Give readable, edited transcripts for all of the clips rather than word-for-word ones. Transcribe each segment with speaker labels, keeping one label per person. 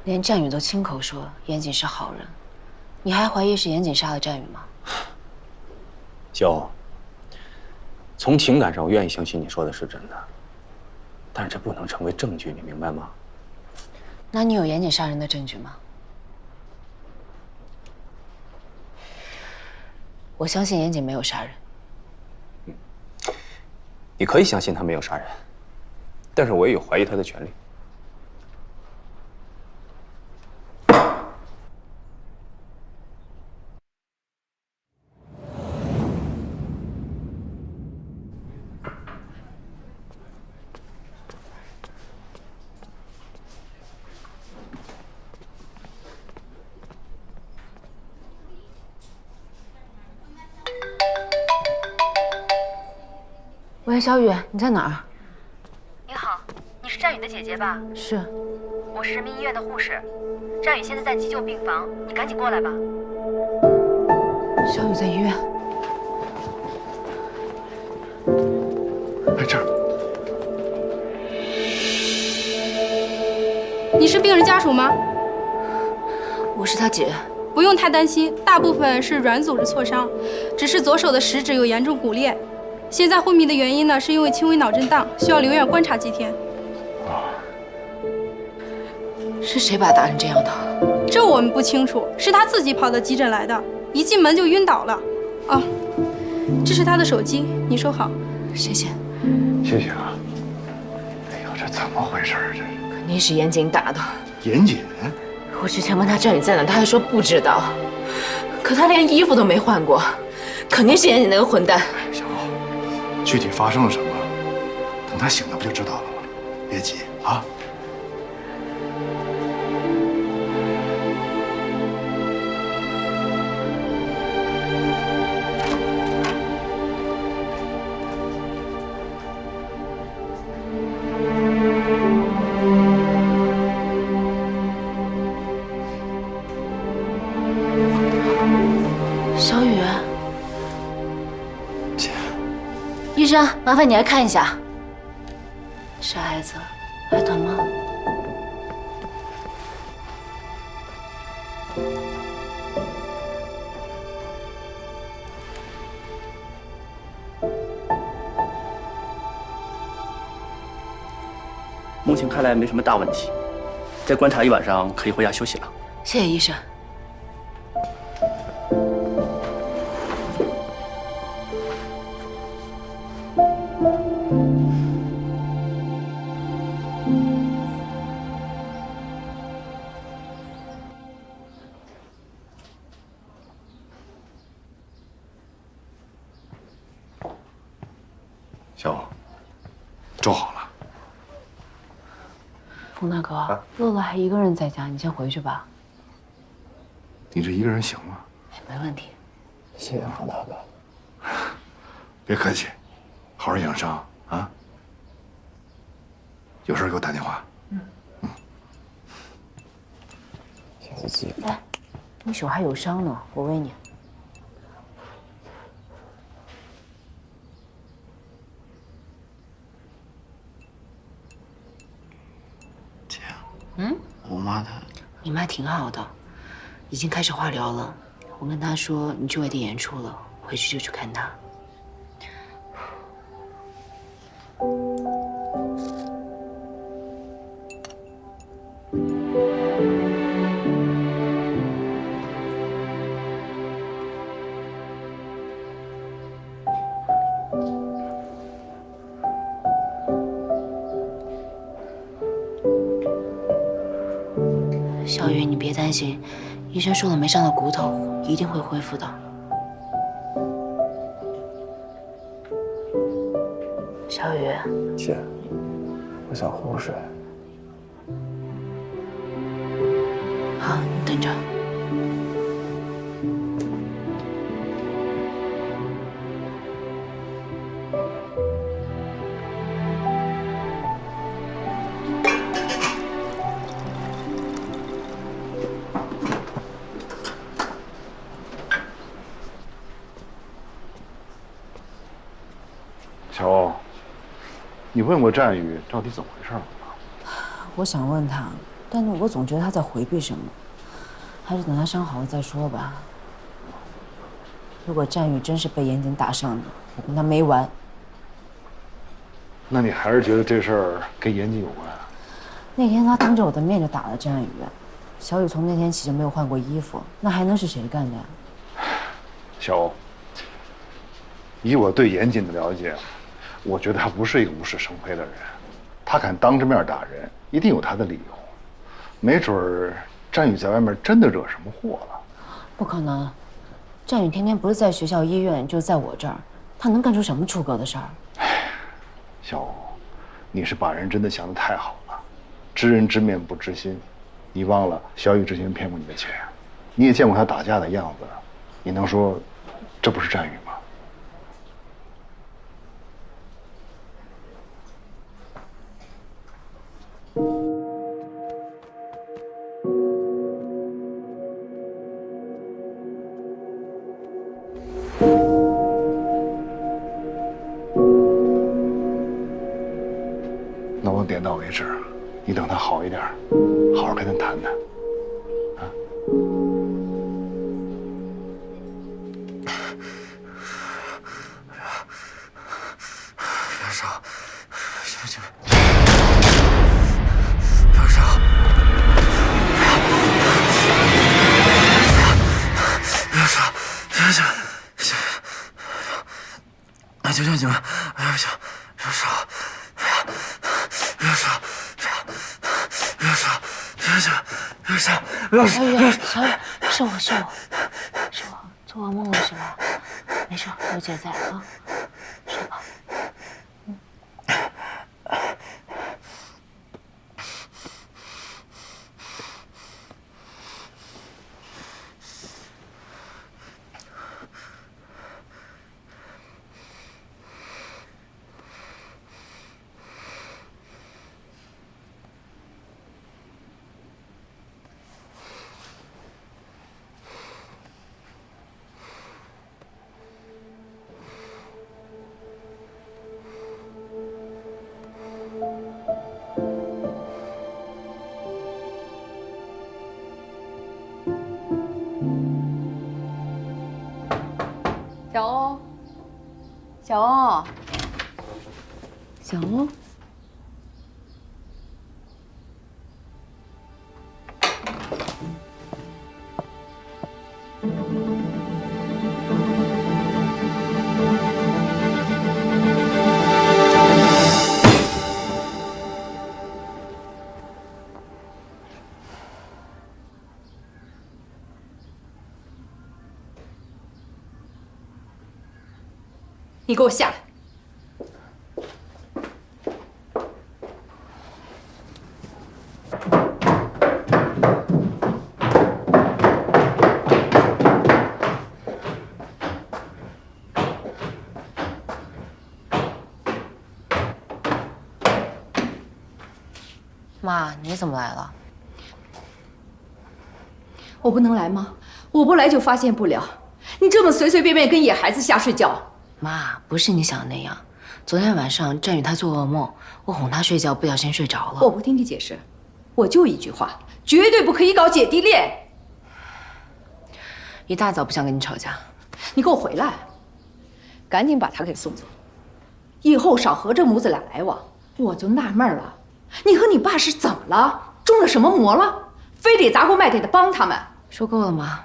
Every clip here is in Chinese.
Speaker 1: 连战宇都亲口说严谨是好人，你还怀疑是严谨杀了战宇吗？
Speaker 2: 萧，从情感上我愿意相信你说的是真的，但是这不能成为证据，你明白吗？
Speaker 1: 那你有严谨杀人的证据吗？我相信严谨没有杀人。
Speaker 2: 你可以相信他没有杀人，但是我也有怀疑他的权利。
Speaker 1: 喂，小雨，你在哪儿？
Speaker 3: 你好，你是战宇的姐姐吧？
Speaker 1: 是。
Speaker 3: 我是人民医院的护士，战宇现在在急救病房，你赶紧过来吧。
Speaker 1: 小雨在医院。
Speaker 4: 在这儿。
Speaker 5: 你是病人家属吗？
Speaker 1: 我是他姐。
Speaker 5: 不用太担心，大部分是软组织挫伤，只是左手的食指有严重骨裂。现在昏迷的原因呢，是因为轻微脑震荡，需要留院观察几天。
Speaker 1: 是谁把他打成这样的？
Speaker 5: 这我们不清楚，是他自己跑到急诊来的，一进门就晕倒了。哦，这是他的手机，你收好。
Speaker 1: 谢谢。
Speaker 4: 谢谢啊。哎呦，这怎么回事啊？这是
Speaker 1: 肯定是严谨打的。
Speaker 4: 严谨？
Speaker 1: 我之前问他战宇在哪，他还说不知道。可他连衣服都没换过，肯定是严谨那个混蛋。
Speaker 4: 小欧，具体发生了什么，等他醒了不就知道了吗？别急啊。
Speaker 1: 小雨，
Speaker 4: 姐，
Speaker 1: 医生，麻烦你来看一下。傻孩子，还疼吗？
Speaker 6: 目前看来没什么大问题，再观察一晚上可以回家休息了。
Speaker 1: 谢谢医生。
Speaker 4: 小欧，粥好了。
Speaker 1: 冯大哥，乐乐还一个人在家，你先回去吧。
Speaker 4: 你这一个人行吗？
Speaker 1: 没问题。
Speaker 2: 谢谢冯大哥。
Speaker 4: 别客气，好好养伤啊。有事给我打电话。
Speaker 2: 小姐，
Speaker 1: 来，你手还有伤呢，我喂你。
Speaker 7: 姐，
Speaker 1: 我
Speaker 7: 妈她……
Speaker 1: 你妈挺好的，已经开始化疗了。我跟她说你去外地演出了，回去就去看她。小雨，你别担心，医生说了，没伤到骨头，一定会恢复的。小雨，
Speaker 2: 姐，我想喝水。
Speaker 1: 好，你等着。
Speaker 4: 小欧，你问过战宇到底怎么回事吗？
Speaker 1: 我想问他，但是我总觉得他在回避什么，还是等他伤好了再说吧。如果战宇真是被严谨打伤的，我跟他没完。
Speaker 4: 那你还是觉得这事儿跟严谨有关啊？
Speaker 1: 那天他当着我的面就打了战宇，小雨从那天起就没有换过衣服，那还能是谁干的呀？
Speaker 4: 小欧，以我对严谨的了解，我觉得他不是一个无事生非的人，他敢当着面打人，一定有他的理由。没准儿战宇在外面真的惹什么祸了。
Speaker 1: 不可能，战宇天天不是在学校、医院，就是在我这儿，他能干出什么出格的事儿？
Speaker 4: 小欧，你是把人真的想得太好了，知人知面不知心。你忘了小雨之前骗过你的钱，你也见过他打架的样子，你能说这不是战宇吗？那我点到为止，你等他好一点，好好跟他谈谈。
Speaker 7: 别烧，行，不要烧，不要烧，行，求求你们，不要烧，不要烧，不要烧，不要烧，行，不要烧，不要烧。
Speaker 1: 小雨，是我，做噩梦了是吧？没事，有姐在啊，睡吧。小欧，
Speaker 8: 你给我下来！
Speaker 1: 妈，你怎么来了？
Speaker 8: 我不能来吗？我不来就发现不了。你这么随随便便跟野孩子瞎睡觉。
Speaker 1: 妈，不是你想的那样。昨天晚上战宇他做噩梦，我哄他睡觉，不小心睡着了。
Speaker 8: 我不听你解释，我就一句话，绝对不可以搞姐弟恋。
Speaker 1: 一大早不想跟你吵架，
Speaker 8: 你给我回来，赶紧把他给送走，以后少和这母子俩来往。我就纳闷了，你和你爸是怎么了？中了什么魔了？非得砸锅卖铁的帮他们？
Speaker 1: 说够了吗？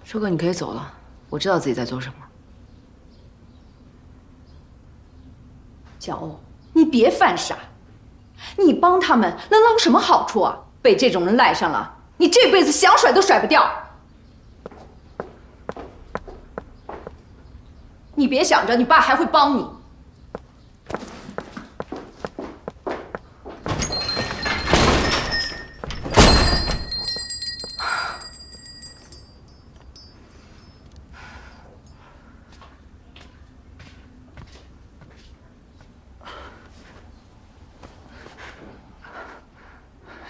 Speaker 1: 说够你可以走了，我知道自己在做什么。
Speaker 8: 小欧，你别犯傻，你帮他们能捞什么好处啊？被这种人赖上了，你这辈子想甩都甩不掉。你别想着你爸还会帮你。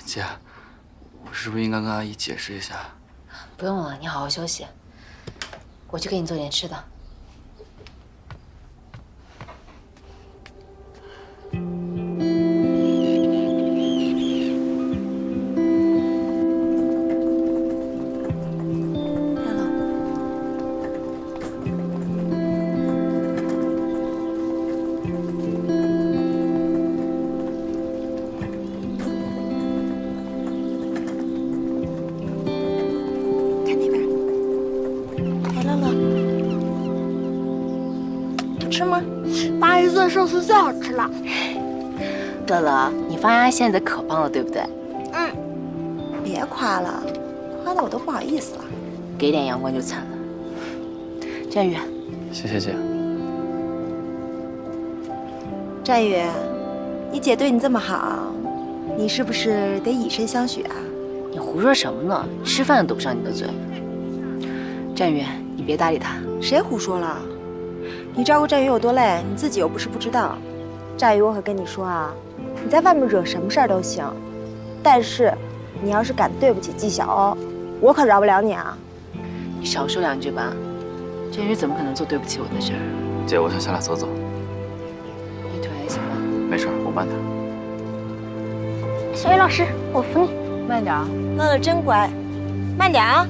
Speaker 7: 姐，我是不是应该跟阿姨解释一下？
Speaker 1: 不用了，你好好休息。我去给你做点吃的。
Speaker 9: 吃吗？80岁寿司最好吃了。
Speaker 1: 乐乐，你发芽现在可棒了，对不对？
Speaker 9: 嗯。别夸了，夸的我都不好意思了。
Speaker 1: 给点阳光就惨了。战宇，
Speaker 6: 谢谢姐。
Speaker 9: 战宇，你姐对你这么好，你是不是得以身相许啊？
Speaker 1: 你胡说什么呢？吃饭都堵不上你的嘴。战宇，你别搭理他。
Speaker 9: 谁胡说了？你照顾战宇有多累，你自己又不是不知道。战宇，我可跟你说啊，你在外面惹什么事儿都行，但是你要是敢对不起纪晓哦，我可饶不了你啊！
Speaker 1: 你少说两句吧。战宇怎么可能做对不起我的事儿？
Speaker 6: 姐，我想下来走走。
Speaker 1: 你腿还行吗？
Speaker 6: 没事，我慢点。
Speaker 9: 小雨老师，我扶你，
Speaker 1: 慢点啊。
Speaker 9: 乐乐真乖，慢点啊。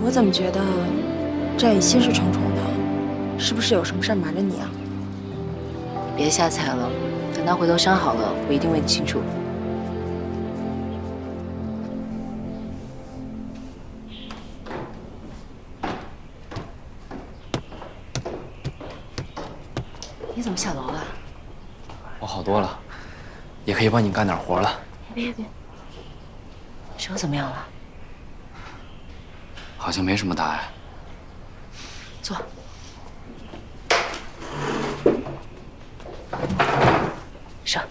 Speaker 9: 我怎么觉得战宇心事重重的，是不是有什么事儿瞒着你啊？
Speaker 1: 别瞎猜了，等他回头伤好了，我一定问清楚。你怎么下楼了？
Speaker 6: 我好多了，也可以帮你干点活了。
Speaker 1: 别，手怎么样了？
Speaker 6: 好像没什么大碍。
Speaker 1: 坐。上。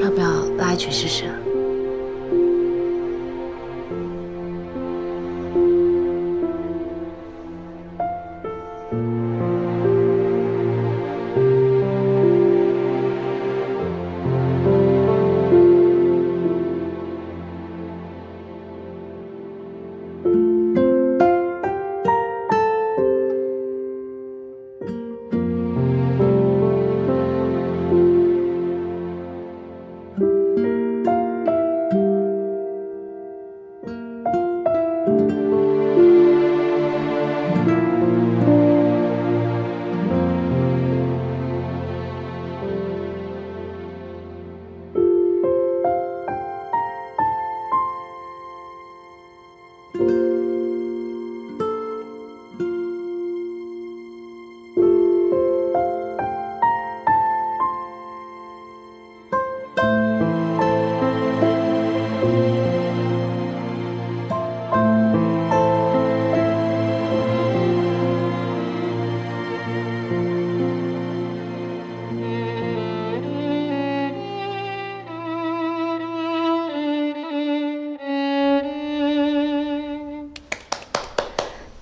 Speaker 1: 要不要拉一曲试试？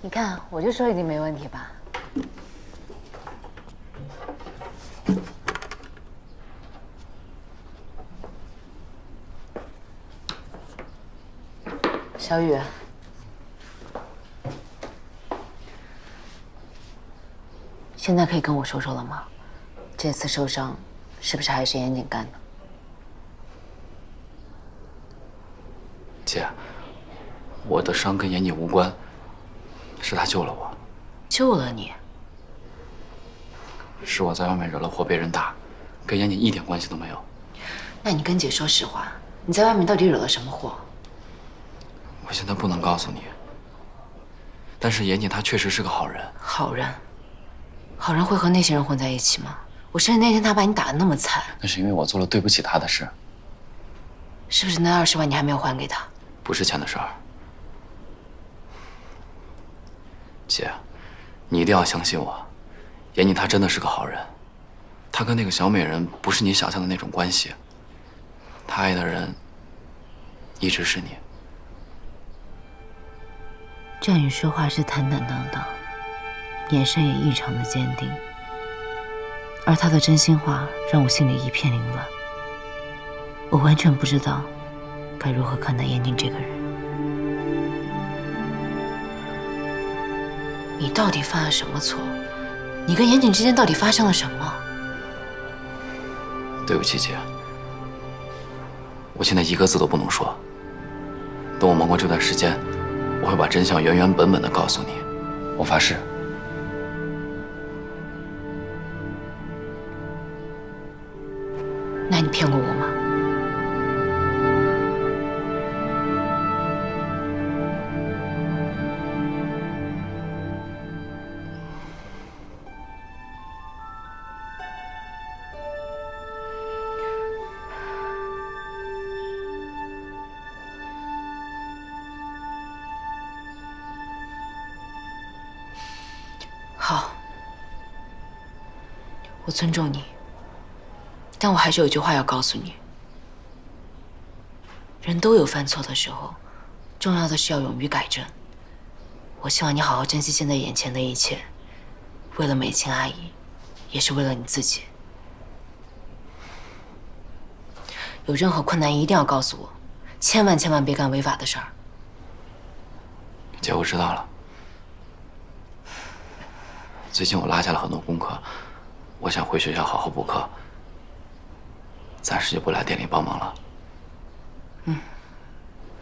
Speaker 1: 你看，我就说一定没问题吧。小雨，现在可以跟我说说了吗？这次受伤是不是还是严谨干的？
Speaker 6: 姐，我的伤跟严谨无关，是他救了我。
Speaker 1: 救了你？
Speaker 6: 是我在外面惹了祸被人打，跟严谨一点关系都没有。
Speaker 1: 那你跟姐说实话，你在外面到底惹了什么祸？
Speaker 6: 我现在不能告诉你，但是严谨他确实是个好人。
Speaker 1: 好人？好人会和那些人混在一起吗？我生日那天他把你打得那么惨，
Speaker 6: 那是因为我做了对不起他的事。
Speaker 1: 是不是那20万你还没有还给他？
Speaker 6: 不是钱的事儿。姐，你一定要相信我，严谨他真的是个好人，他跟那个小美人不是你想象的那种关系，他爱的人一直是你。
Speaker 1: 战宇说话是坦坦荡荡，眼神也异常的坚定，而他的真心话让我心里一片凌乱。我完全不知道该如何看待严谨这个人。你到底犯了什么错？你跟严谨之间到底发生了什么？
Speaker 6: 对不起，姐，我现在一个字都不能说。等我忙过这段时间，我会把真相原原本本的告诉你，我发誓。
Speaker 1: 那你骗过我吗？好，我尊重你，但我还是有句话要告诉你：人都有犯错的时候，重要的是要勇于改正。我希望你好好珍惜现在眼前的一切，为了美琴阿姨，也是为了你自己。有任何困难一定要告诉我，千万别干违法的事儿。
Speaker 6: 姐，我知道了。最近我落下了很多功课，我想回学校好好补课，暂时就不来店里帮忙了。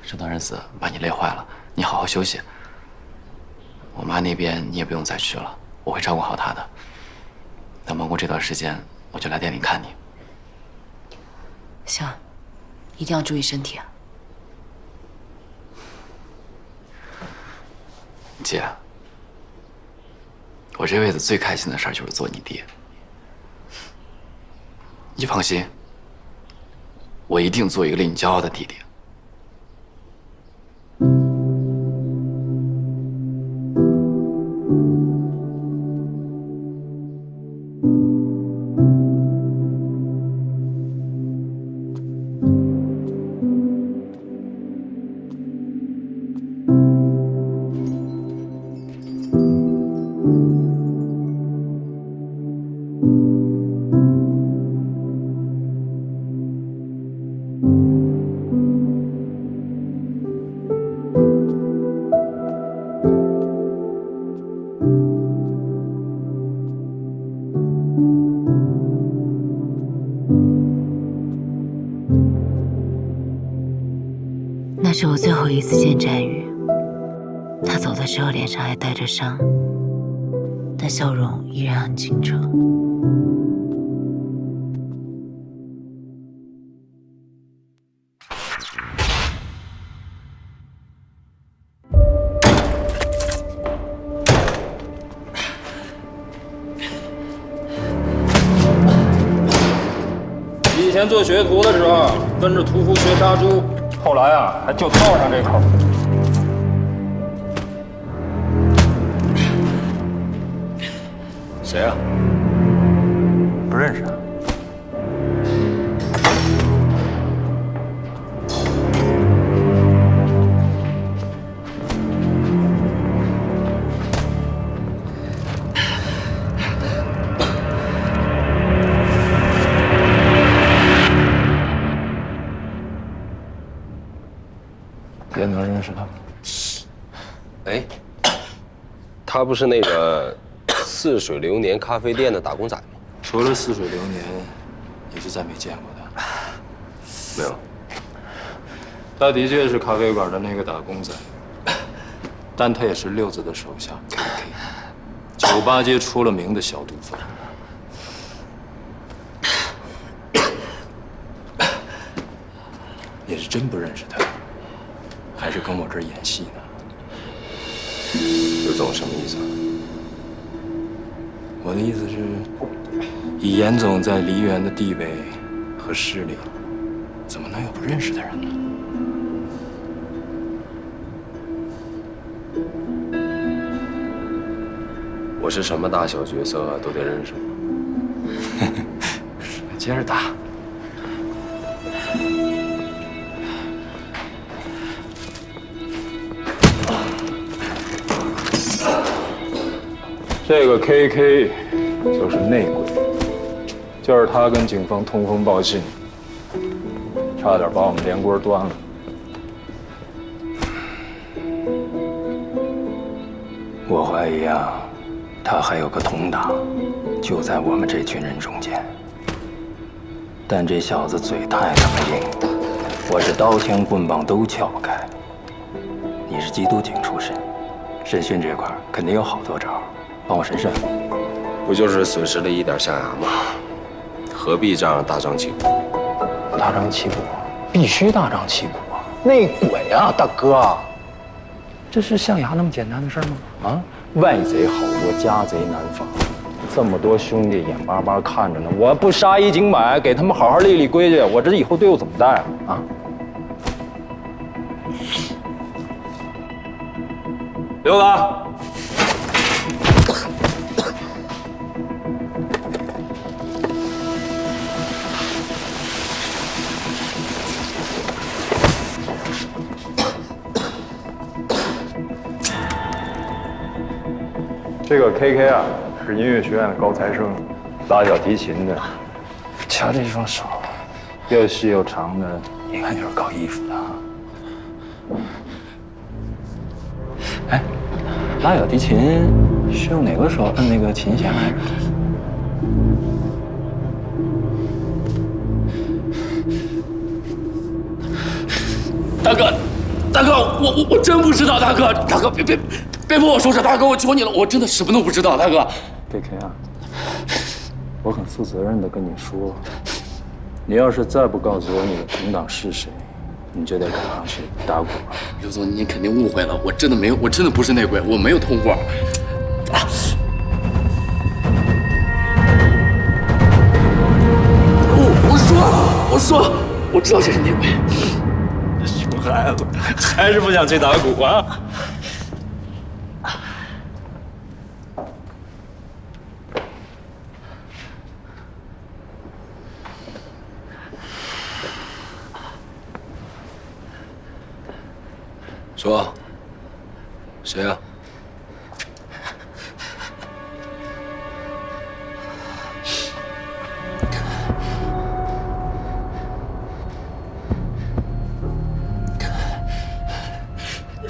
Speaker 6: 这段日子把你累坏了，你好好休息。我妈那边你也不用再去了，我会照顾好她的。等忙过这段时间，我就来店里看你。
Speaker 1: 行，一定要注意身体啊。
Speaker 6: 姐，我这辈子最开心的事儿就是做你爹。你放心，我一定做一个令你骄傲的弟弟。
Speaker 1: 那是我最后一次见战宇，他走的时候脸上还带着伤，但笑容依然很清澈。
Speaker 10: 以前做学徒的时候，跟着屠夫学杀猪。后来啊，还就套上这口。
Speaker 2: 谁啊？不认识啊。
Speaker 10: 也能认识他吗？
Speaker 11: 哎，他不是那个似水流年咖啡店的打工仔吗？
Speaker 10: 除了似水流年，也就再没见过他。
Speaker 11: 没有。
Speaker 10: 他的确是咖啡馆的那个打工仔，但他也是六子的手下 KK， 酒吧街出了名的小毒贩。也是真不认识他。还是跟我这儿演戏呢？
Speaker 11: 刘总什么意思啊？
Speaker 10: 我的意思是，以严总在梨园的地位和势力，怎么能有不认识的人呢？
Speaker 11: 我是什么大小角色都得认识吗？
Speaker 10: 接着打。这个 KK 就是内鬼，就是他跟警方通风报信，差点把我们连锅端了。
Speaker 2: 我怀疑啊，他还有个同党，就在我们这群人中间。但这小子嘴太他妈硬，我是刀枪棍棒都撬不开。你是缉毒警出身，审讯这块肯定有好多招，帮我审审。
Speaker 11: 不就是损失了一点象牙吗？何必这样大张旗鼓？
Speaker 2: 大张旗鼓，必须大张旗鼓啊！内鬼啊，大哥！这是象牙那么简单的事吗？啊，外贼好过家贼难防，这么多兄弟眼巴巴看着呢，我不杀一儆百，给他们好好立立规矩，我这以后队伍怎么带啊？啊！刘子，
Speaker 12: 这个 KK 啊，是音乐学院的高材生，拉小提琴的。
Speaker 2: 瞧这双手，又细又长的，一看就是搞艺术的啊。哎，拉小提琴是用哪个手摁那个琴弦来着？
Speaker 6: 大哥，大哥，我真不知道，大哥，大哥别跟我说这，大哥，我求你了，我真的什么都不知道，大哥。
Speaker 2: KK 啊，我很负责任的跟你说，你要是再不告诉我你的同党是谁，你就得赶上去打鼓了。
Speaker 6: 刘总，您肯定误会了，我真的没有，我真的不是内鬼，我没有通过。我说，我知道这是内鬼。熊孩子，还是不想去打鼓啊？说，谁啊？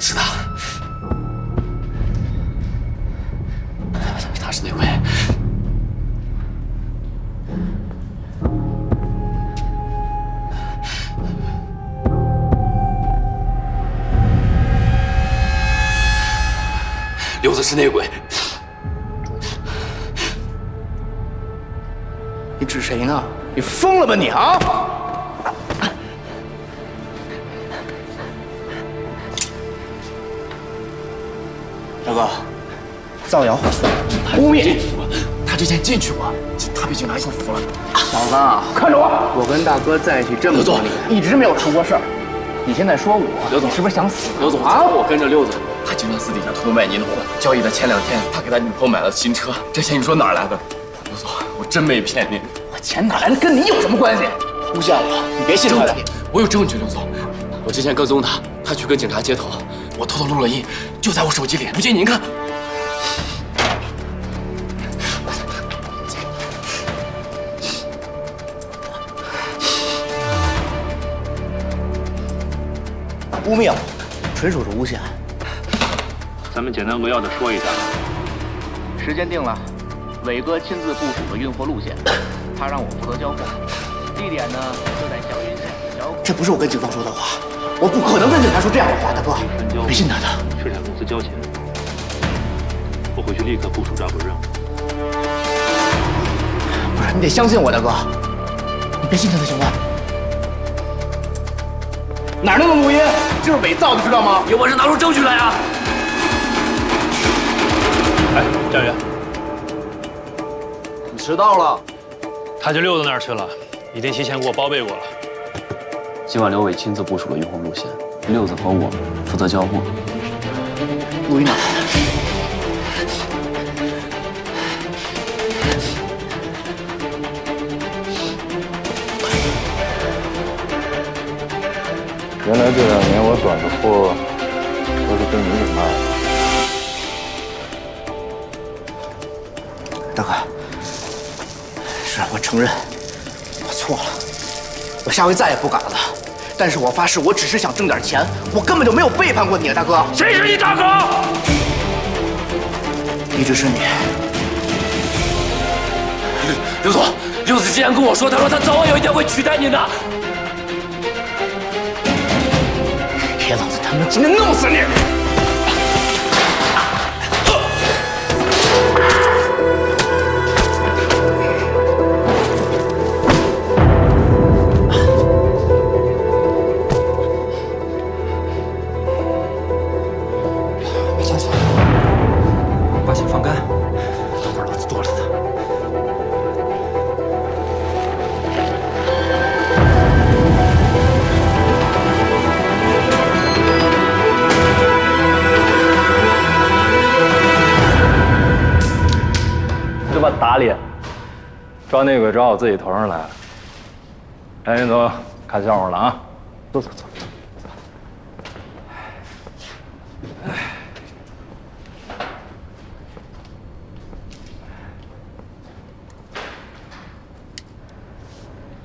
Speaker 6: 是他，他是内鬼。刘子是内鬼。
Speaker 7: 你指谁呢？你疯了吧你啊！大哥，造谣污蔑，他之前进去过，他被警察收服了。小子，看着我！我跟大哥在一起这么多年，一直没有出过事儿。你现在说我，
Speaker 6: 刘总
Speaker 7: 你是不是想死？
Speaker 6: 刘总啊，我跟着六总，他经常私底下偷偷卖您的货。交易的前2天，他给他女朋友买了新车，这钱你说哪儿来的？刘总，我真没骗您。
Speaker 7: 我钱哪来的？跟你有什么关系？诬陷我，你别信他的。
Speaker 6: 我有证据，刘总，我之前跟踪他，他去跟警察接头，我偷偷录了音，就在我手机里，不信您看。
Speaker 7: 污蔑我，纯属是诬陷。
Speaker 13: 咱们简单扼要的说一下。
Speaker 7: 时间定了，伟哥亲自部署了运货路线，他让我负责交货。地点呢就在小云县小。这不是我跟警方说的话，我不可能跟警察说这样的话，大哥，别信他的。
Speaker 13: 水产公司交钱，我回去立刻部署抓捕任务。
Speaker 7: 不是，你得相信我，大哥，你别信他的行吗？哪儿那么录音？这是伪造的，知道吗？
Speaker 6: 有本事拿出证据来啊！
Speaker 13: 哎，站员，
Speaker 11: 你迟到了。
Speaker 13: 他去六子那儿去了，已经提前给我报备过了。
Speaker 6: 今晚刘伟亲自部署了运货路线，六子和我负责交货。
Speaker 7: 录音呢？
Speaker 12: 原来这2年我短的货都是被你给卖
Speaker 7: 了。大哥，是我承认，我错了，我下回再也不敢了。但是我发誓，我只是想挣点钱，我根本就没有背叛过你啊，大哥。
Speaker 13: 谁是你大哥？
Speaker 7: 一直是你。
Speaker 6: 刘总，六子之前跟我说，他说他早晚有一天会取代您的。
Speaker 7: 别老子他妈今天弄死你！
Speaker 6: 别下去，把血放干，等会儿老子剁了他。
Speaker 12: 这把打脸，抓内鬼抓我自己头上来了。来，云总，看笑话了啊！走走走。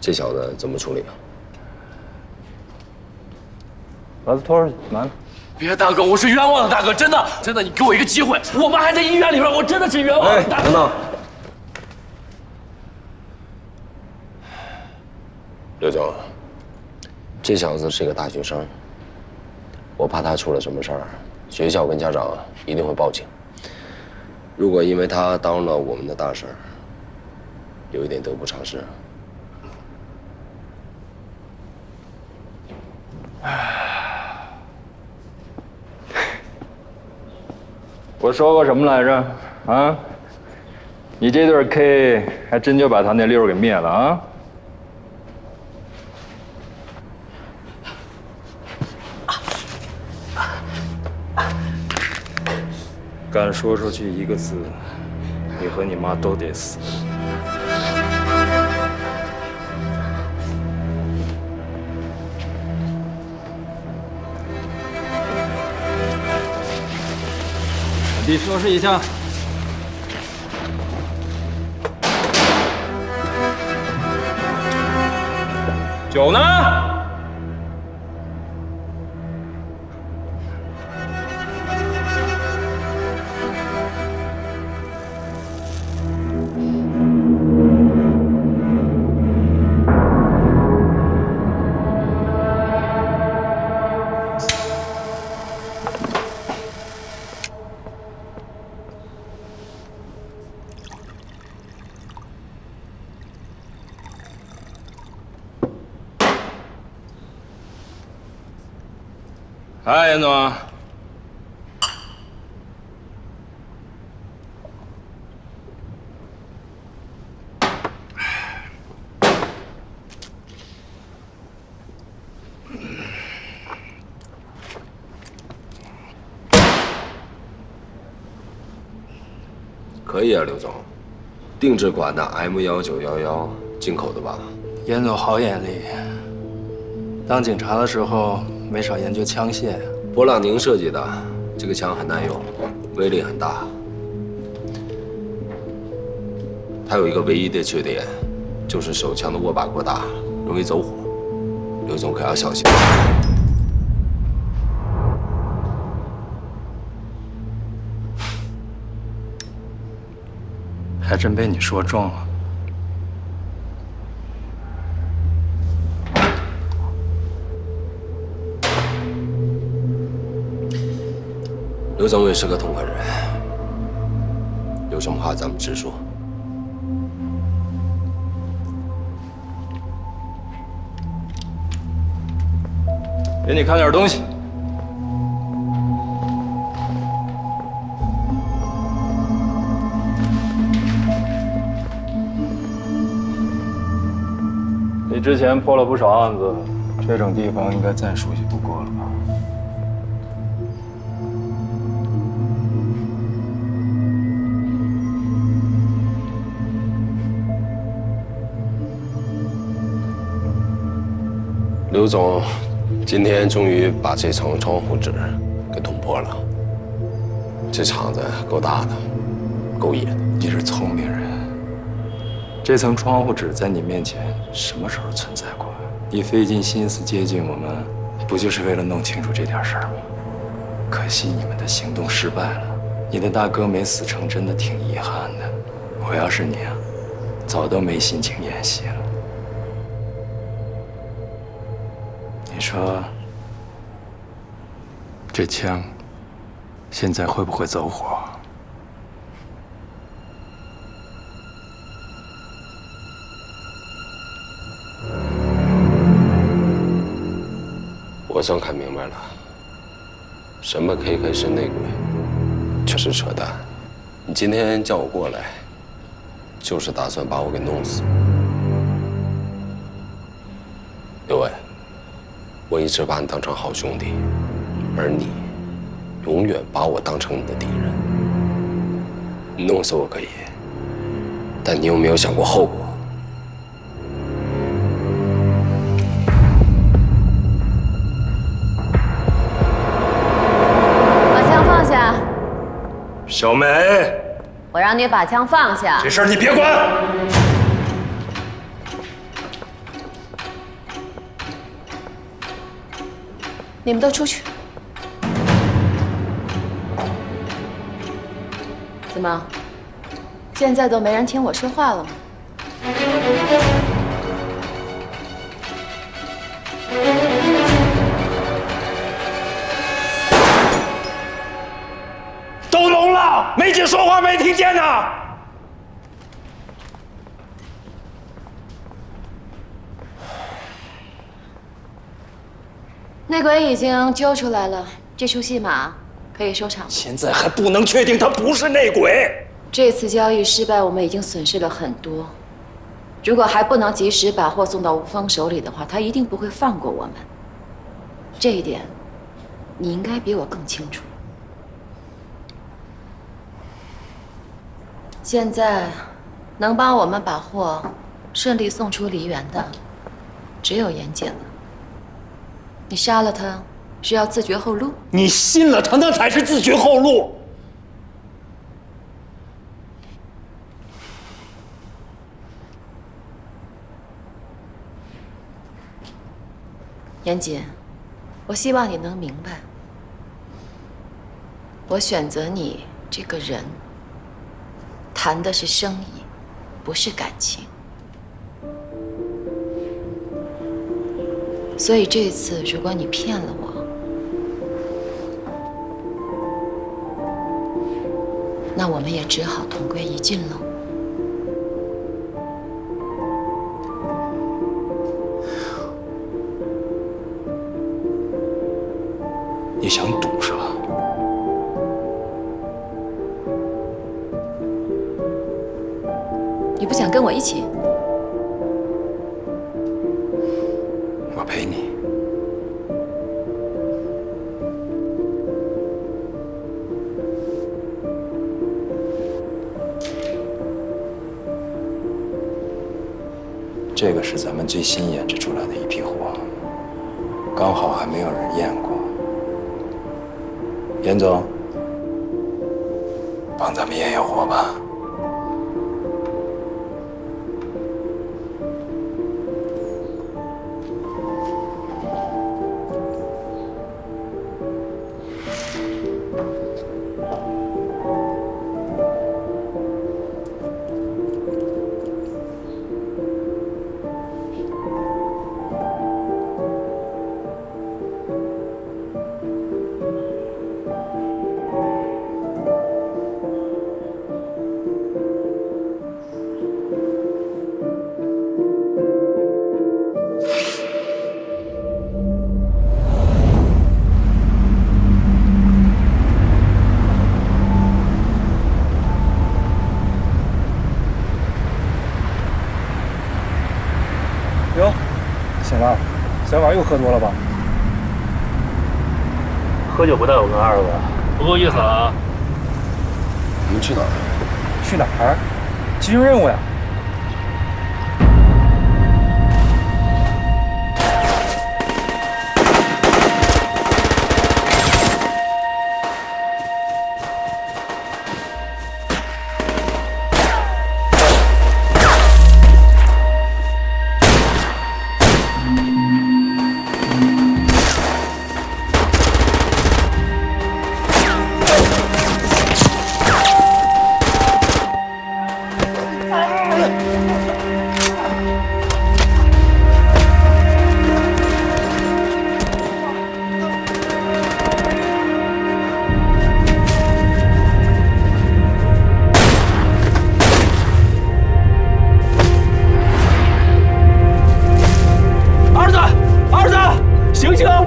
Speaker 11: 这小子怎么处理啊？
Speaker 12: 把他拖出去，拿着。
Speaker 6: 别，大哥，我是冤枉的，大哥，真的，真的，你给我一个机会，我妈还在医院里边，我真的是冤枉的，大哥。
Speaker 11: 等等，刘总，这小子是个大学生，我怕他出了什么事儿，学校跟家长一定会报警。如果因为他耽误了我们的大事儿，有一点得不偿失。
Speaker 12: 我说过什么来着？啊？你这对 K 还真就把他那溜给灭了啊！敢说出去一个字，你和你妈都得死。你收拾一下。酒呢？哎，严总。
Speaker 11: 可以啊，刘总，定制款的 M1911，进口的吧？
Speaker 10: 严总好眼力，当警察的时候没少研究枪械。
Speaker 11: 波浪宁设计的，这个枪很耐用，威力很大。它有一个唯一的缺点，就是手枪的握把过大，容易走火。刘总可要小心。
Speaker 10: 还真被你说中了。
Speaker 11: 刘总也是个痛快人，有什么话咱们直说。
Speaker 12: 给你看点东西。你之前破了不少案子，这种地方应该再熟悉不过了吧？
Speaker 11: 刘总，今天终于把这层窗户纸给捅破了。这厂子够大的，够野的。
Speaker 10: 你是聪明人，这层窗户纸在你面前什么时候存在过？你费尽心思接近我们，不就是为了弄清楚这点事儿吗？可惜你们的行动失败了。你的大哥没死成，真的挺遗憾的。我要是你啊，早都没心情演戏了。你说，这枪现在会不会走火？
Speaker 11: 我算看明白了，什么 KK 是内鬼，这是扯淡。你今天叫我过来，就是打算把我给弄死。刘伟，我一直把你当成好兄弟，而你永远把我当成你的敌人。你弄死我可以，但你有没有想过后果？
Speaker 10: 小美，
Speaker 14: 我让你把枪放下。
Speaker 10: 这事儿你别管。
Speaker 14: 你们都出去。怎么，现在都没人听我说话了吗？
Speaker 10: 都聋了，梅姐说话没听见呢。
Speaker 14: 内鬼已经揪出来了，这出戏码可以收场。
Speaker 10: 现在还不能确定他不是内鬼。
Speaker 14: 这次交易失败，我们已经损失了很多。如果还不能及时把货送到吴峰手里的话，他一定不会放过我们。这一点，你应该比我更清楚。现在，能帮我们把货顺利送出梨园的，只有严姐了。你杀了他，是要自绝后路？
Speaker 10: 你信了他，那才是自绝后路。
Speaker 14: 严姐，我希望你能明白，我选择你这个人，谈的是生意，不是感情。所以这次，如果你骗了我，那我们也只好同归于尽喽。
Speaker 10: 你想赌是吧？
Speaker 14: 你不想跟我一起？
Speaker 10: 我陪你。这个是咱们最新研制出来的一批货，刚好还没有人验过。严总，帮咱们验验货吧。
Speaker 12: 哟，醒了，小婉又喝多了吧？
Speaker 13: 喝酒不带我跟二哥，不够意思啊！
Speaker 11: 你们去哪儿？
Speaker 12: 去哪儿？执行任务呀。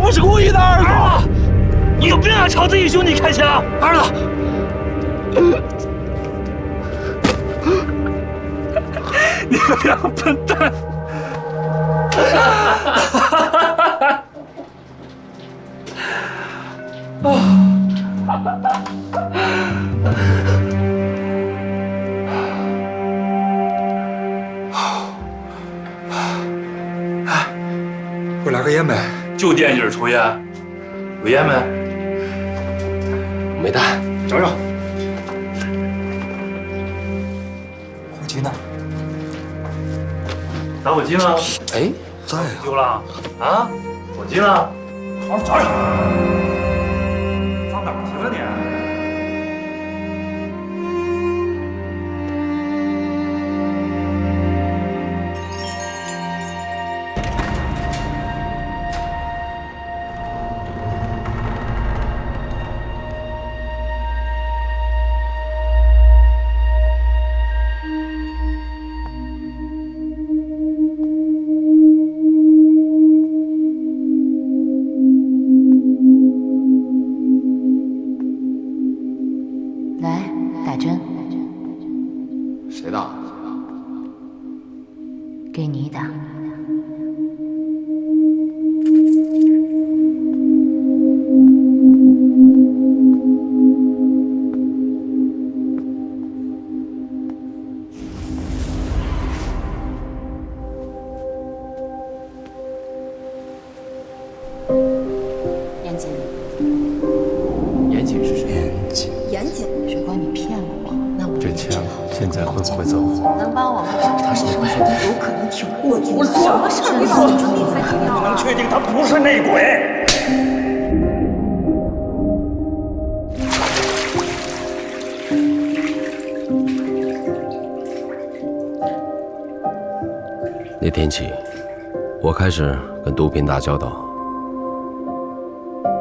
Speaker 13: 不是故意的，儿子！你就别爱朝自己兄弟开枪，儿子！你们两个笨蛋！
Speaker 15: 给我来个烟呗。
Speaker 13: 就惦记着抽烟，有烟没？
Speaker 11: 没带，
Speaker 13: 找找。
Speaker 15: 火机呢？
Speaker 13: 打火机呢？
Speaker 11: 哎，
Speaker 15: 在啊。
Speaker 13: 丢了啊？火机呢？好好找找。上哪儿去了你？
Speaker 1: 来，打针，
Speaker 6: 谁打？
Speaker 1: 给你打。
Speaker 14: 严谨，
Speaker 6: 严谨是谁？
Speaker 14: 严谨，如果你骗了我，那我
Speaker 10: 这枪现在会不会走？
Speaker 14: 能帮我们他是什么兄弟？有可能挺过去。
Speaker 13: 我说
Speaker 14: 什么事儿？你告诉我才听
Speaker 13: 我能确定他不是内鬼。
Speaker 11: 那天起，我开始跟毒品打交道。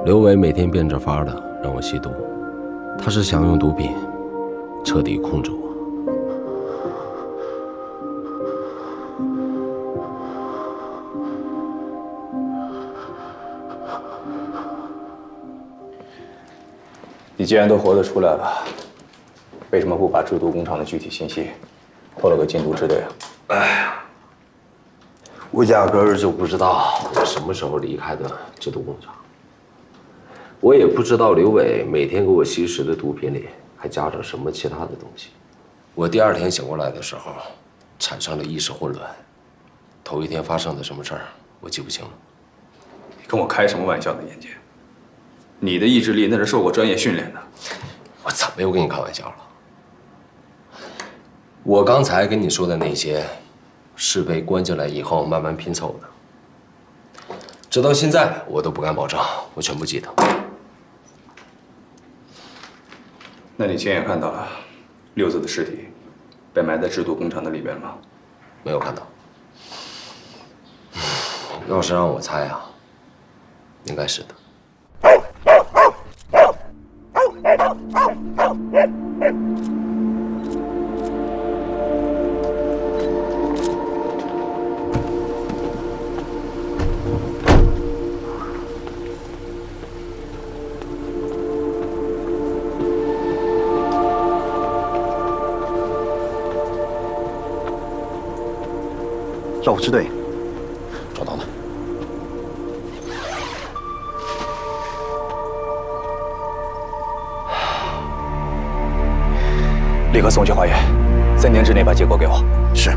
Speaker 11: 刘伟每天变着法的让我吸毒，他是想用毒品彻底控制我。
Speaker 16: 你既然都活得出来了，为什么不把制毒工厂的具体信息透露给禁毒支队啊？
Speaker 11: 哎呀，我压根儿就不知道我什么时候离开的制毒工厂，我也不知道刘伟每天给我吸食的毒品里还加着什么其他的东西。我第二天醒过来的时候，产生了意识混乱，头一天发生的什么事儿我记不清了。
Speaker 16: 你跟我开什么玩笑呢，严杰？你的意志力那是受过专业训练的。
Speaker 11: 我怎么又跟你开玩笑了？我刚才跟你说的那些，是被关进来以后慢慢拼凑的。直到现在，我都不敢保证我全部记得。
Speaker 16: 那你亲眼看到了六子的尸体被埋在制毒工厂的里边吗？
Speaker 11: 没有看到。要是让我猜啊，应该是的。
Speaker 2: 药物支队找到了。
Speaker 16: 立刻送去化验，3天之内把结果给我。
Speaker 2: 是。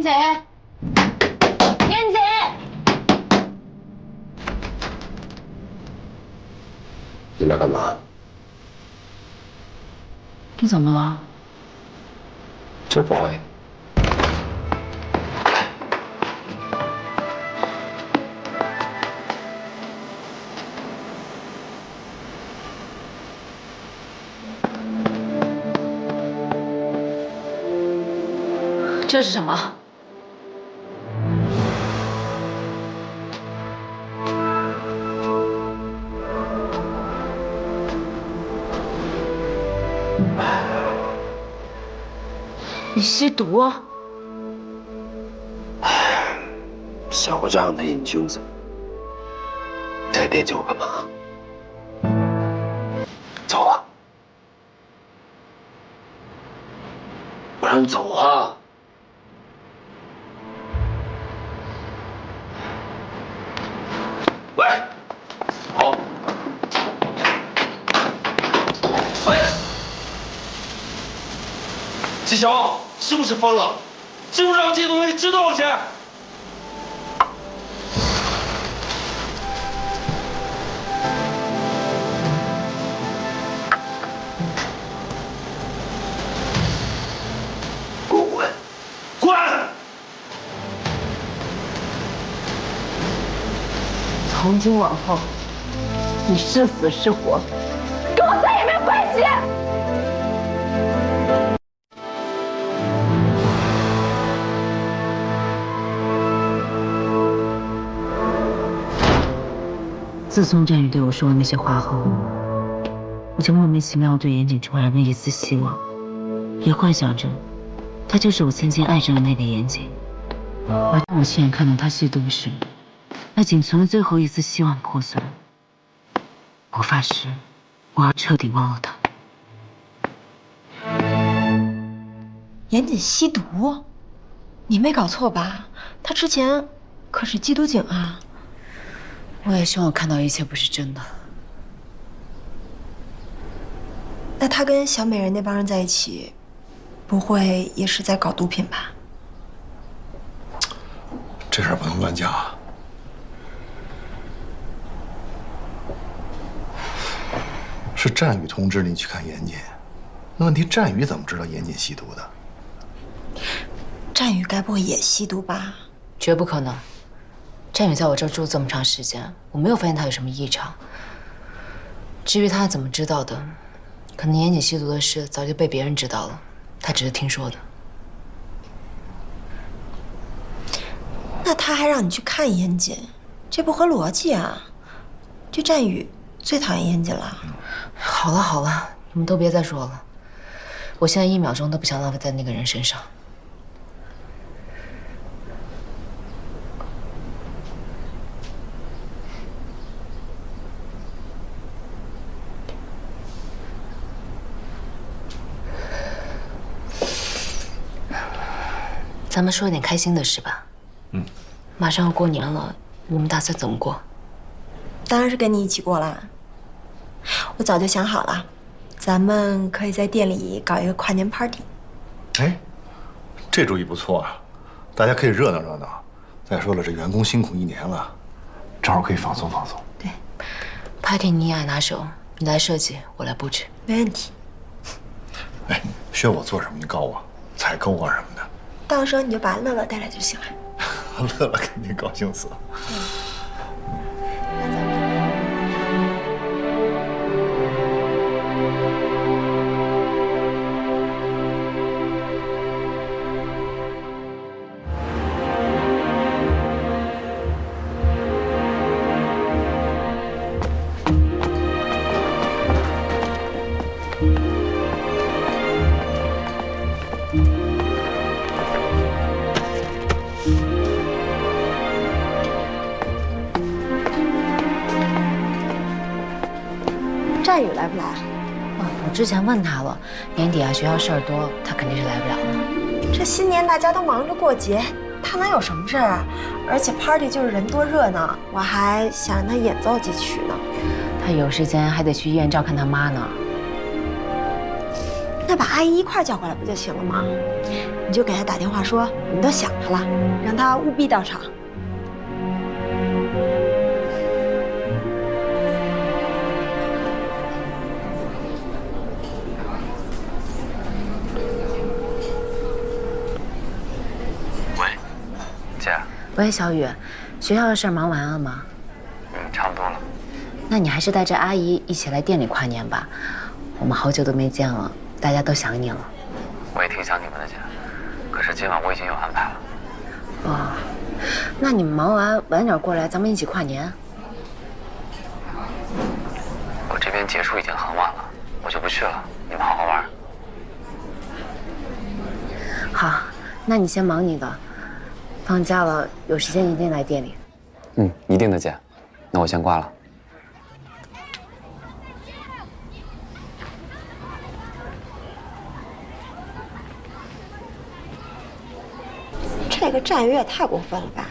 Speaker 14: 姐，妍姐，
Speaker 11: 你来干嘛？
Speaker 1: 你怎么了？
Speaker 11: 就不会。
Speaker 14: 这是什么？你吸毒啊？
Speaker 11: 像我这样的瘾君子，在惦记我干嘛？走啊！我让你走啊！喂，好。喂，纪晓，是不是疯了？知不知道这东西值多少钱？给我滚！滚！
Speaker 8: 从今往后，你是死是活，跟我再也没有关系。
Speaker 1: 自从战宇对我说了那些话后，我就莫名其妙对严谨重燃了一丝希望，也幻想着他就是我曾经爱着的那个严谨。而当我亲眼看到他吸毒时，那仅存的最后一丝希望破碎。我发誓，我要彻底忘了他。
Speaker 9: 严谨吸毒？你没搞错吧？他之前可是缉毒警啊。
Speaker 1: 我也希望我看到一切不是真的。
Speaker 9: 那他跟小美人那帮人在一起，不会也是在搞毒品吧？
Speaker 4: 这事儿不能乱讲。是战宇通知你去看严谨，那问题战宇怎么知道严谨吸毒的？
Speaker 9: 战宇该不会也吸毒吧？
Speaker 1: 绝不可能。战宇在我这儿住这么长时间，我没有发现他有什么异常。至于他怎么知道的，可能严谨吸毒的事早就被别人知道了，他只是听说的。
Speaker 9: 那他还让你去看严谨，这不合逻辑啊！这战宇最讨厌严谨了。
Speaker 1: 好了好了，你们都别再说了，我现在1秒钟都不想浪费在那个人身上。咱们说点开心的事吧。马上要过年了，你们打算怎么过？
Speaker 9: 当然是跟你一起过啦。我早就想好了，咱们可以在店里搞一个跨年 party。
Speaker 4: 哎，这主意不错啊，大家可以热闹热闹。再说了，这员工辛苦1年了，正好可以放松放松。
Speaker 1: 对 ，party 你也爱拿手，你来设计，我来布置。
Speaker 9: 没问题。
Speaker 4: 哎，需要我做什么你告诉我，采购啊什么的。
Speaker 9: 到时候你就把乐乐带来就行了。
Speaker 4: 乐乐肯定高兴死了。
Speaker 9: 战宇来不来？
Speaker 1: 我之前问他了，年底啊学校事儿多，他肯定是来不了了。
Speaker 9: 这新年大家都忙着过节，他能有什么事儿啊？而且 party 就是人多热闹，我还想让他演奏几曲呢。
Speaker 1: 他有时间还得去医院照看他妈呢。
Speaker 9: 那把阿姨一块叫过来不就行了吗？你就给他打电话说你都想他了，让他务必到场。
Speaker 6: 喂，姐。
Speaker 1: 喂，小雨，学校的事忙完了吗？
Speaker 6: 差不多了。
Speaker 1: 那你还是带着阿姨一起来店里跨年吧，我们好久都没见了，大家都想你了。
Speaker 6: 我也挺想你们的，姐。可是今晚我已经有安排了。
Speaker 1: 哦，那你们忙完晚点过来，咱们一起跨年。
Speaker 6: 我这边结束已经很晚了，我就不去了。你们好好玩。
Speaker 1: 好，那你先忙你的，放假了有时间一定来店里。
Speaker 6: 一定的，姐。那我先挂了。
Speaker 9: 这个战友也太过分了吧！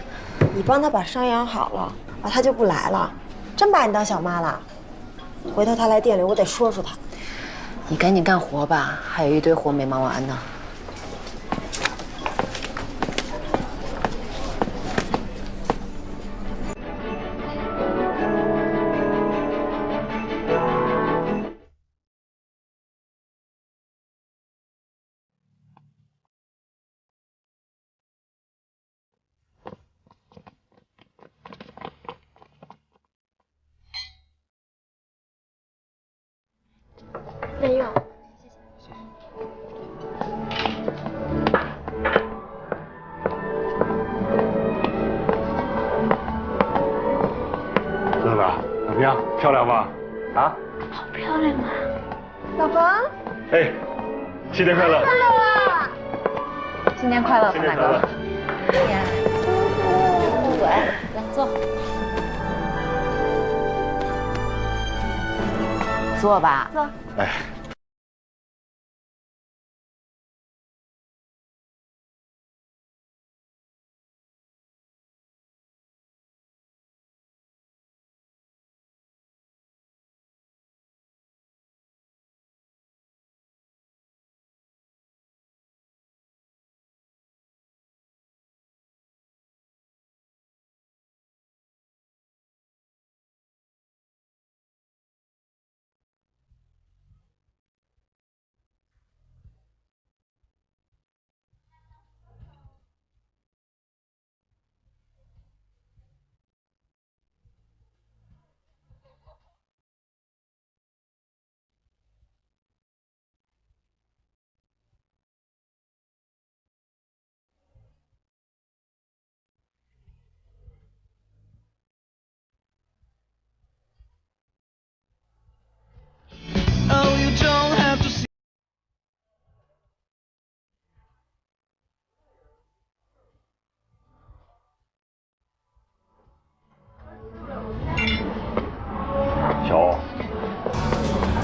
Speaker 9: 你帮他把伤养好了，他就不来了，真把你当小妈了。回头他来店里，我得说说他。
Speaker 1: 你赶紧干活吧，还有一堆活没忙完呢。
Speaker 9: 没有，
Speaker 4: 乐乐，怎么样？漂亮吧？啊？
Speaker 9: 好漂亮啊！老冯，
Speaker 4: 哎，新年快乐！
Speaker 9: 快乐啊！
Speaker 14: 新年快乐，冯大哥！
Speaker 9: 哎呀，对，
Speaker 14: 来坐。
Speaker 1: 坐吧。
Speaker 9: 坐。
Speaker 4: 哎。小欧，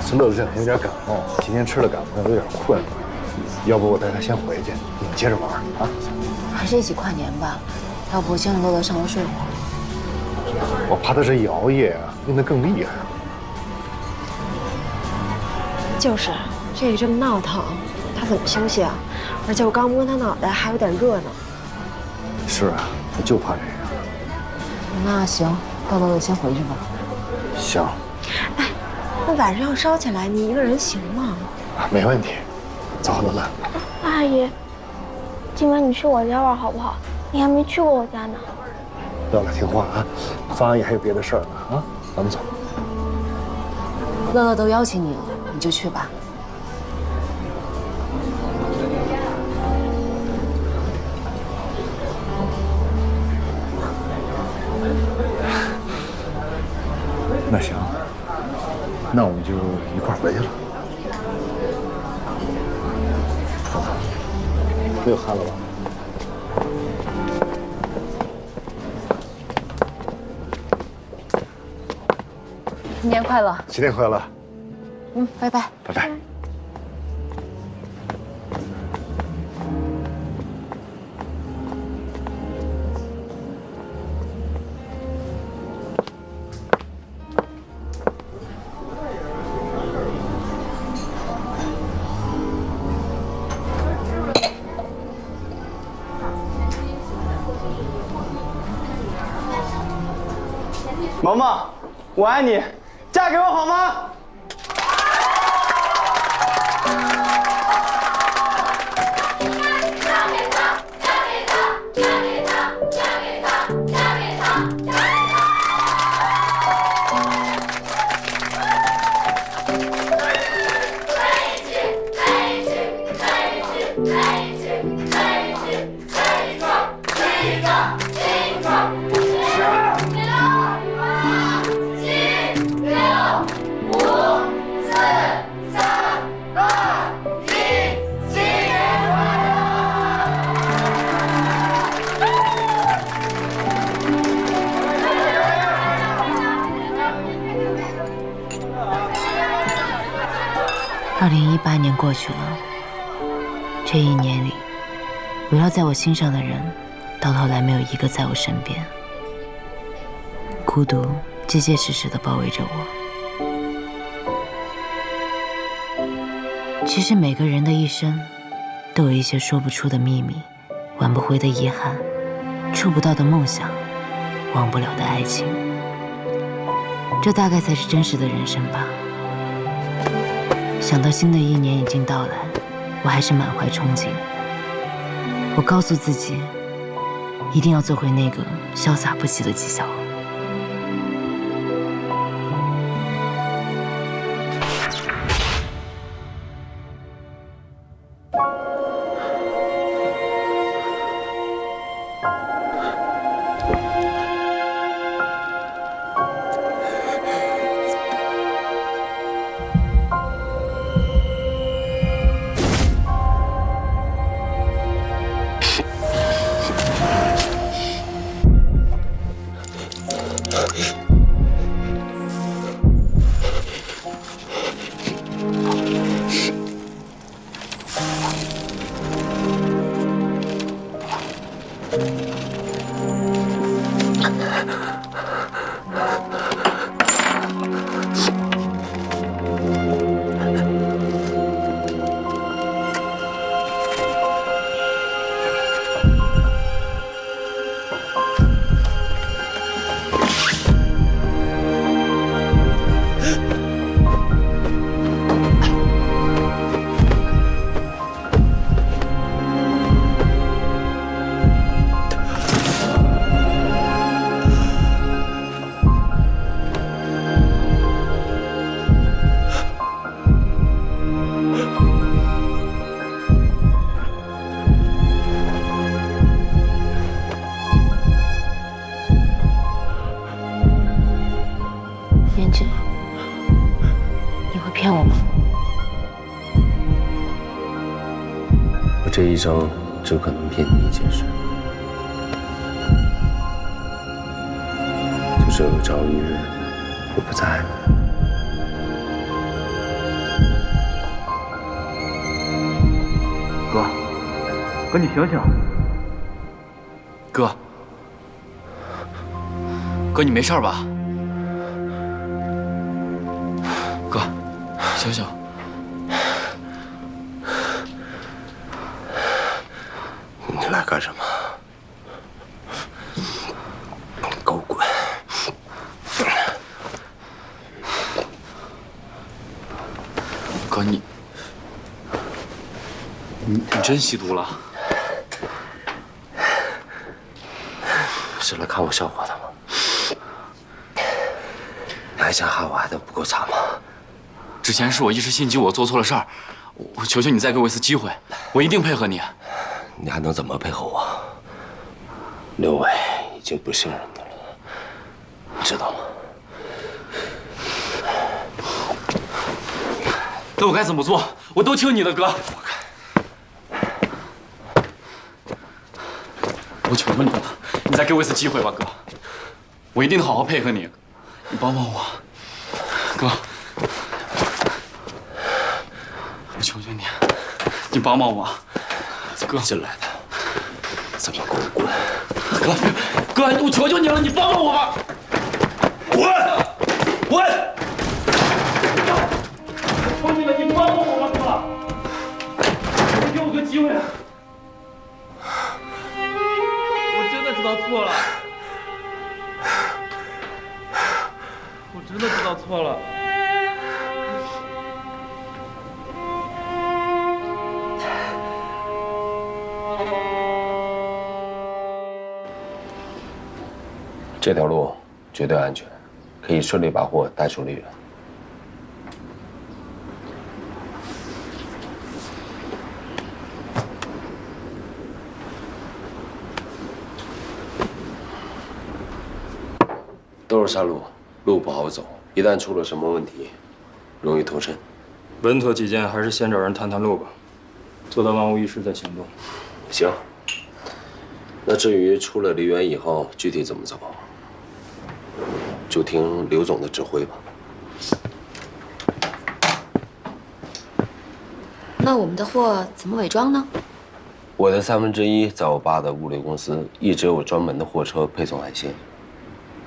Speaker 4: 这乐乐这两天有点感冒，今天吃了感冒药有点困，要不我带他先回去，你们接着玩啊。
Speaker 1: 还是一起跨年吧，要不先让乐乐上楼睡会儿。
Speaker 4: 我怕他这一熬夜啊，病得更厉害。
Speaker 9: 就是，这里这么闹腾，他怎么休息啊？而且我刚摸他脑袋，还有点热呢。
Speaker 4: 是啊，我就怕这个。
Speaker 1: 那行，乐乐先回去吧。
Speaker 4: 行。
Speaker 9: 哎，那晚上要烧起来，你一个人行吗？
Speaker 4: 没问题。走，乐乐。
Speaker 17: 阿姨，今晚你去我家玩好不好？你还没去过我家呢。
Speaker 4: 乐乐听话啊，方阿姨还有别的事儿呢啊，咱们走。
Speaker 1: 乐乐都邀请你了，你就去吧。
Speaker 4: 那行，那我们就一块儿回去了。没有汗了吧？
Speaker 1: 新年快乐！
Speaker 4: 新年快乐！
Speaker 1: 拜拜。
Speaker 4: 拜拜。
Speaker 7: 萌萌，我爱你，嫁给我好吗？2018
Speaker 1: 年过去了，这一年里，围绕在我心上的人，到头来没有一个在我身边。孤独结结实实地包围着我。其实每个人的一生，都有一些说不出的秘密，挽不回的遗憾，触不到的梦想，忘不了的爱情。这大概才是真实的人生吧。想到新的一年已经到来，我还是满怀憧憬。我告诉自己，一定要做回那个潇洒不羁的纪晓。骗我吗？
Speaker 11: 我这一生只可能骗你一件事，就是有朝一日我不在了。
Speaker 12: 哥，你醒醒！
Speaker 6: 哥，你没事吧？哥，醒醒！
Speaker 11: 你来干什么？给我滚！
Speaker 6: 哥，你真吸毒了？
Speaker 11: 是来看我笑话的吗？你还想害我害得不够惨吗？
Speaker 6: 之前是我一时心急，我做错了事儿，我求求你再给我一次机会，我一定配合你。
Speaker 11: 你还能怎么配合我？刘伟已经不信任你了，你知道吗？
Speaker 6: 那我该怎么做？我都听你的，哥。我求求你了，你再给我一次机会吧，哥。我一定好好配合你，你帮帮我，哥。我求求你，你帮帮我，哥。
Speaker 11: 进来的，怎么给我滚？
Speaker 6: 哥，我求求你了，你帮帮我吧。滚！我求你了，你帮帮我吧，哥。你给我个机会。我真的知道错了。
Speaker 18: 真的知道错了。
Speaker 11: 这条路绝对安全，可以顺利把货带出丽园。都是山路，路不好走，一旦出了什么问题，容易脱身。
Speaker 10: 稳妥起见，还是先找人探探路吧，做到万无一失再行动。
Speaker 11: 行。那至于出了梨园以后具体怎么走，就听刘总的指挥吧。
Speaker 14: 那我们的货怎么伪装呢？
Speaker 11: 我的1/3在我爸的物流公司，一直有专门的货车配送海鲜，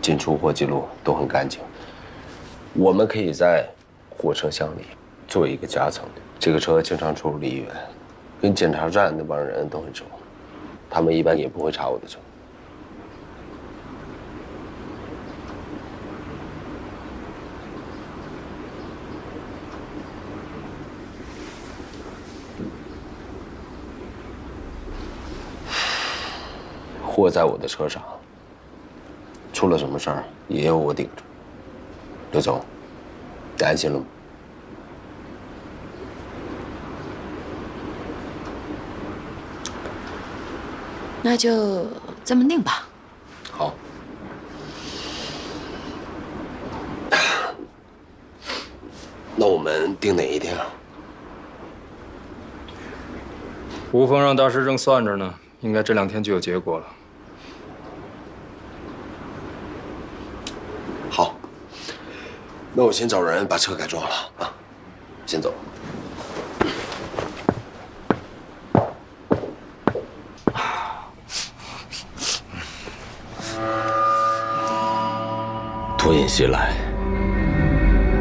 Speaker 11: 进出货记录都很干净。我们可以在货车厢里做一个夹层，这个车经常出入梨园，跟检查站那帮人都很熟，他们一般也不会查我的车。货在我的车上，出了什么事儿也有我顶着。刘总，你安心了吗？
Speaker 14: 那就这么定吧。
Speaker 11: 好。那我们定哪一天啊？
Speaker 10: 吴峰让大师正算着呢，应该这2天就有结果了。
Speaker 11: 好，那我先找人把车改装了啊，先走。脱引袭来，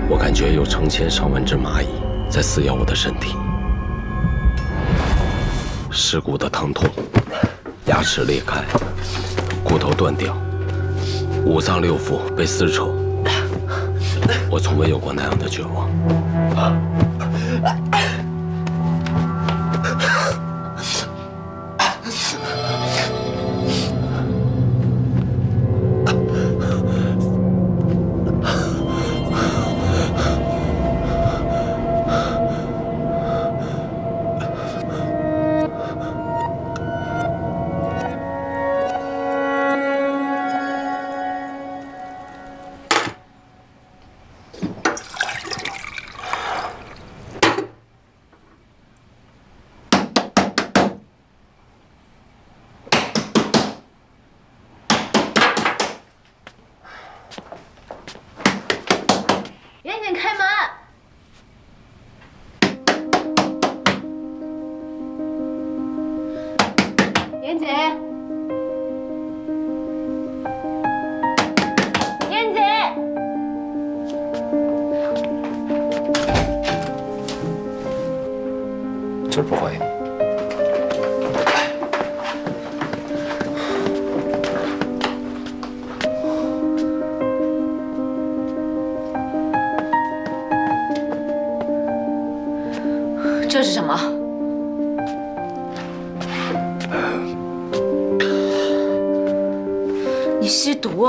Speaker 11: 我感觉有成千上万只蚂蚁在撕咬我的身体，尸骨的疼痛，牙齿裂开，骨头断掉。5脏6腑被撕扯，我从未有过那样的绝望。
Speaker 3: 严谨开门。严谨，严谨，
Speaker 11: 这不会。
Speaker 8: 这是什么？你吸毒？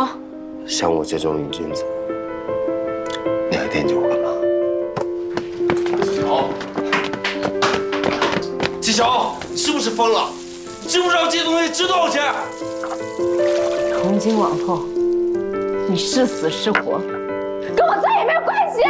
Speaker 11: 像我这种瘾君子，你还惦记我干嘛？
Speaker 7: 纪晓，你是不是疯了？你知不知道这东西值多少钱？
Speaker 8: 从今往后，你是死是活，跟我再也没有关系。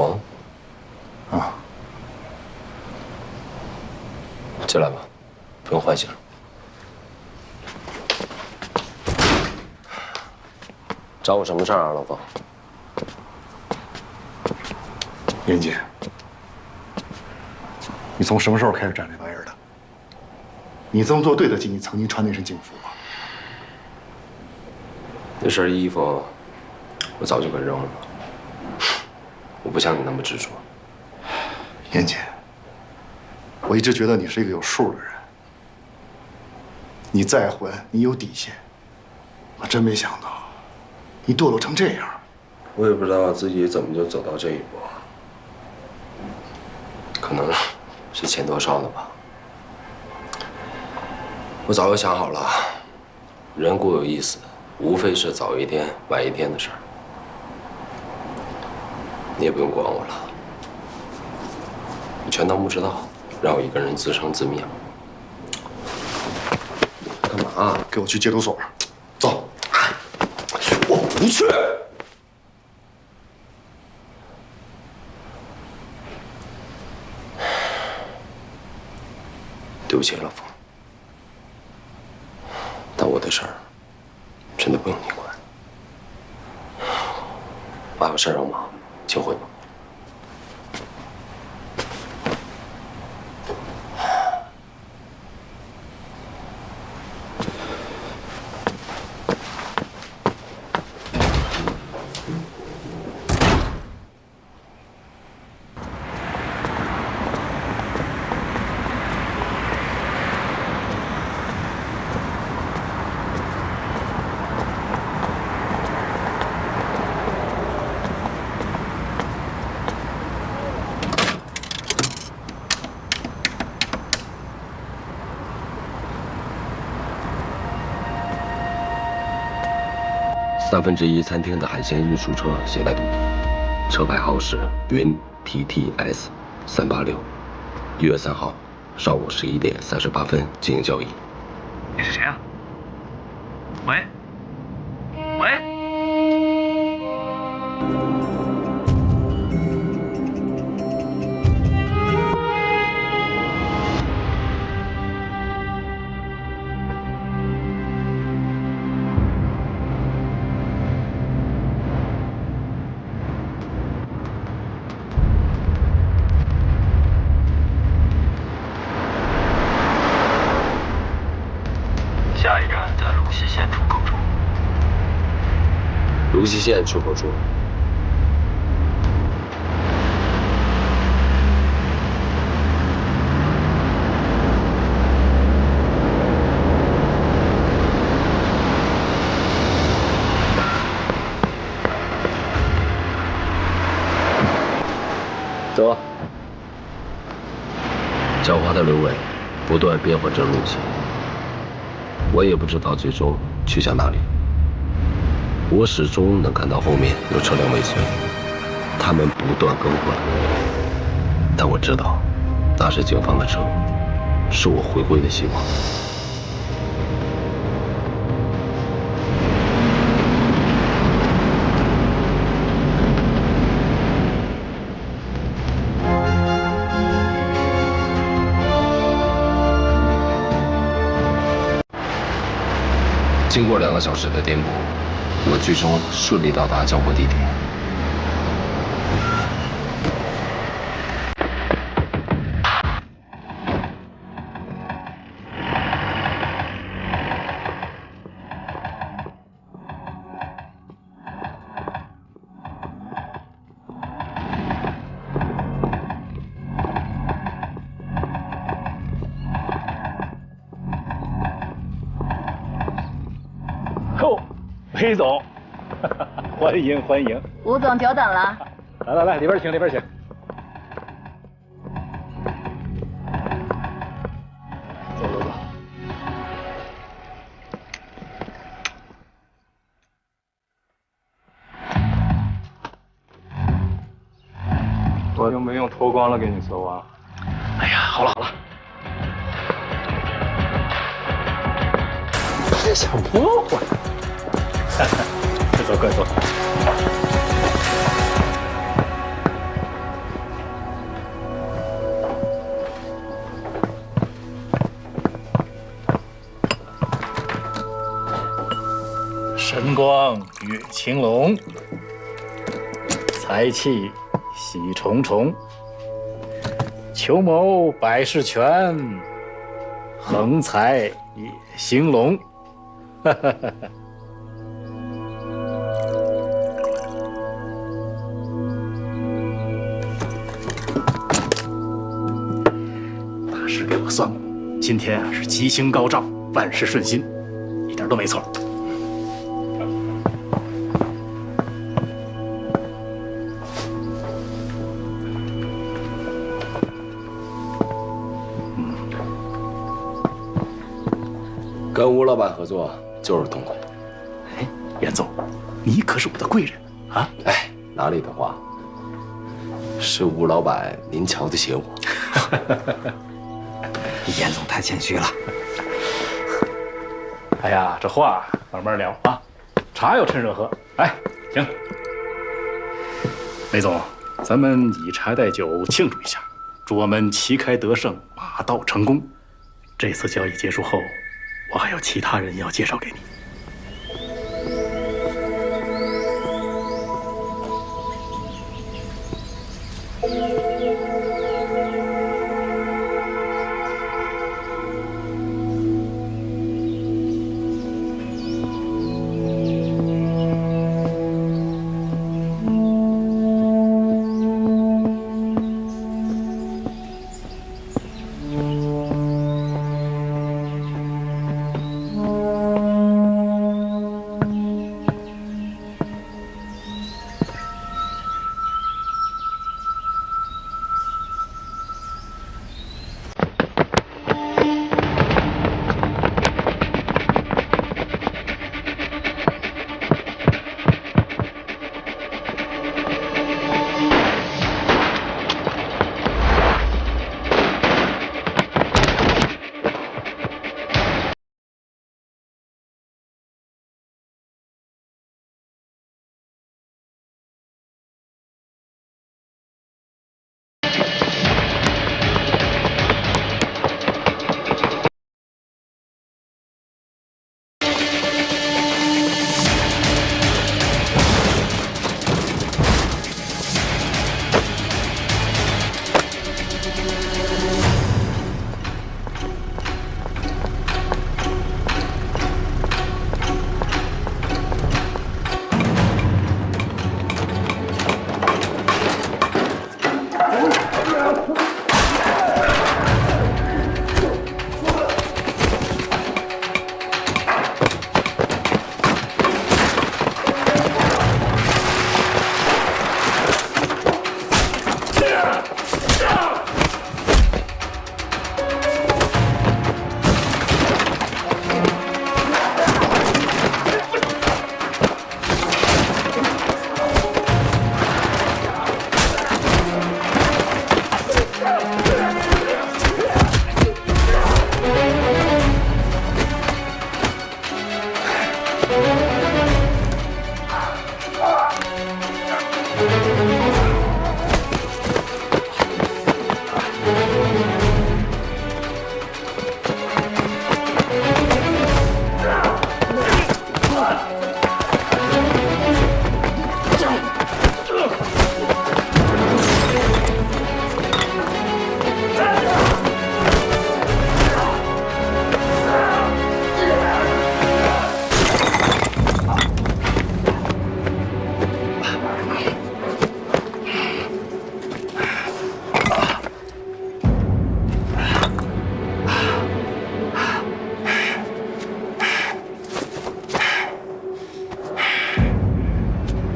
Speaker 11: 房？
Speaker 4: 啊，
Speaker 11: 进来吧，不用唤醒。找我什么事儿啊，老冯？
Speaker 4: 严姐，你从什么时候开始沾这玩意儿的？你这么做对得起你曾经穿那身警服吗？
Speaker 11: 那身衣服我早就给扔了，我不像你那么执着。
Speaker 4: 严姐，我一直觉得你是一个有数的人，你再混，你有底线。我真没想到，你堕落成这样。
Speaker 11: 我也不知道自己怎么就走到这一步，可能是欠多少的吧。我早就想好了，人固有一死，无非是早一天晚一天的事儿。你也不用管我了，你全当不知道，让我一个人自生自灭。干嘛？
Speaker 4: 给我去戒毒所，走。
Speaker 11: 我不去。对不起，老冯，但我的事儿真的不用你管。我还有事儿要忙，请回吧。1/3餐厅的海鲜运输车携带毒品，车牌号是云 TTS 386，1月3号上午11点38分进行交易。
Speaker 18: 你是谁啊？喂？喂？
Speaker 10: 下一站在泸溪县出口处。
Speaker 11: 泸溪县出口处。走。狡猾的刘伟不断变换着路线。我也不知道最终去向哪里，我始终能看到后面有车辆尾随，他们不断更换，但我知道那是警方的车，是我回归的希望。经过2个小时的颠簸，我最终顺利到达交货地点。
Speaker 12: 裴总，欢迎欢迎。
Speaker 14: 吴总久等了。
Speaker 12: 来，里边请，里边请。走。
Speaker 10: 我用没用脱光了给你搜啊？
Speaker 12: 哎呀，好了。别想破坏。快坐。
Speaker 19: 春光月青龙，财气喜重重。求谋百事全，横财也兴隆。哈哈哈哈。大师给我算过，今天啊是吉星高照，万事顺心，一点都没错。
Speaker 11: 跟吴老板合作就是痛快。
Speaker 19: 哎，严总，你可是我的贵人啊！
Speaker 11: 哎，哪里的话，是吴老板您瞧得起我。
Speaker 19: 严总太谦虚了。哎呀，这话慢慢聊啊，茶要趁热喝。哎，行，梅总，咱们以茶代酒庆祝一下，祝我们旗开得胜，马到成功。这次交易结束后，我还有其他人要介绍给你。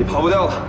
Speaker 20: 跑不掉了。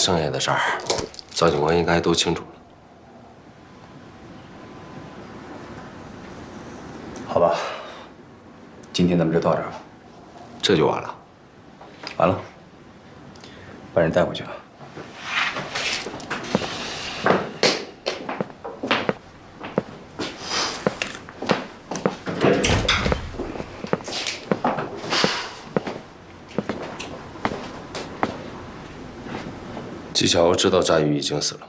Speaker 11: 剩下的事儿，赵警官应该都清楚了。
Speaker 16: 好吧，今天咱们就到这儿吧。
Speaker 11: 这就完了？
Speaker 16: 完了，把人带回去了。
Speaker 11: 纪晓知道战宇已经死了吗？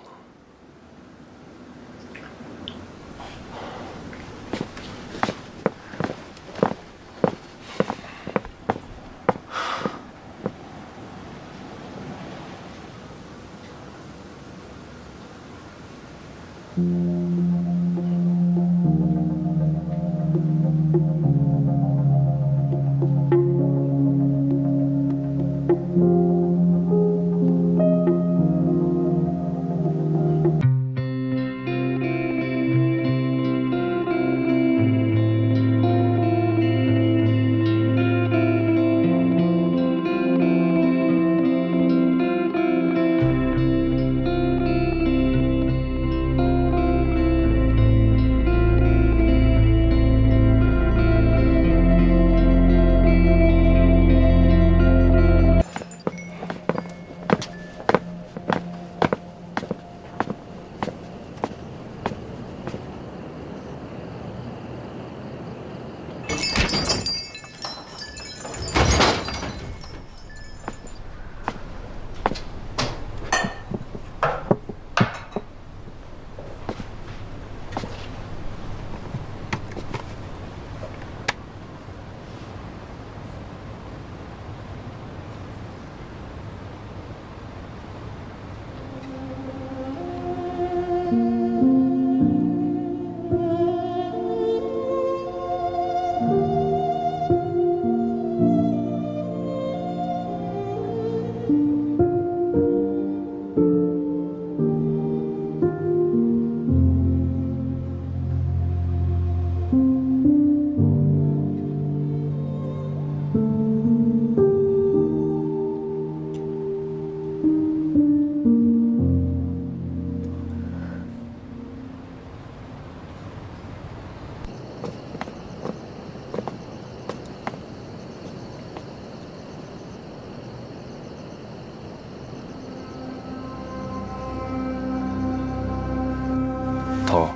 Speaker 10: 头，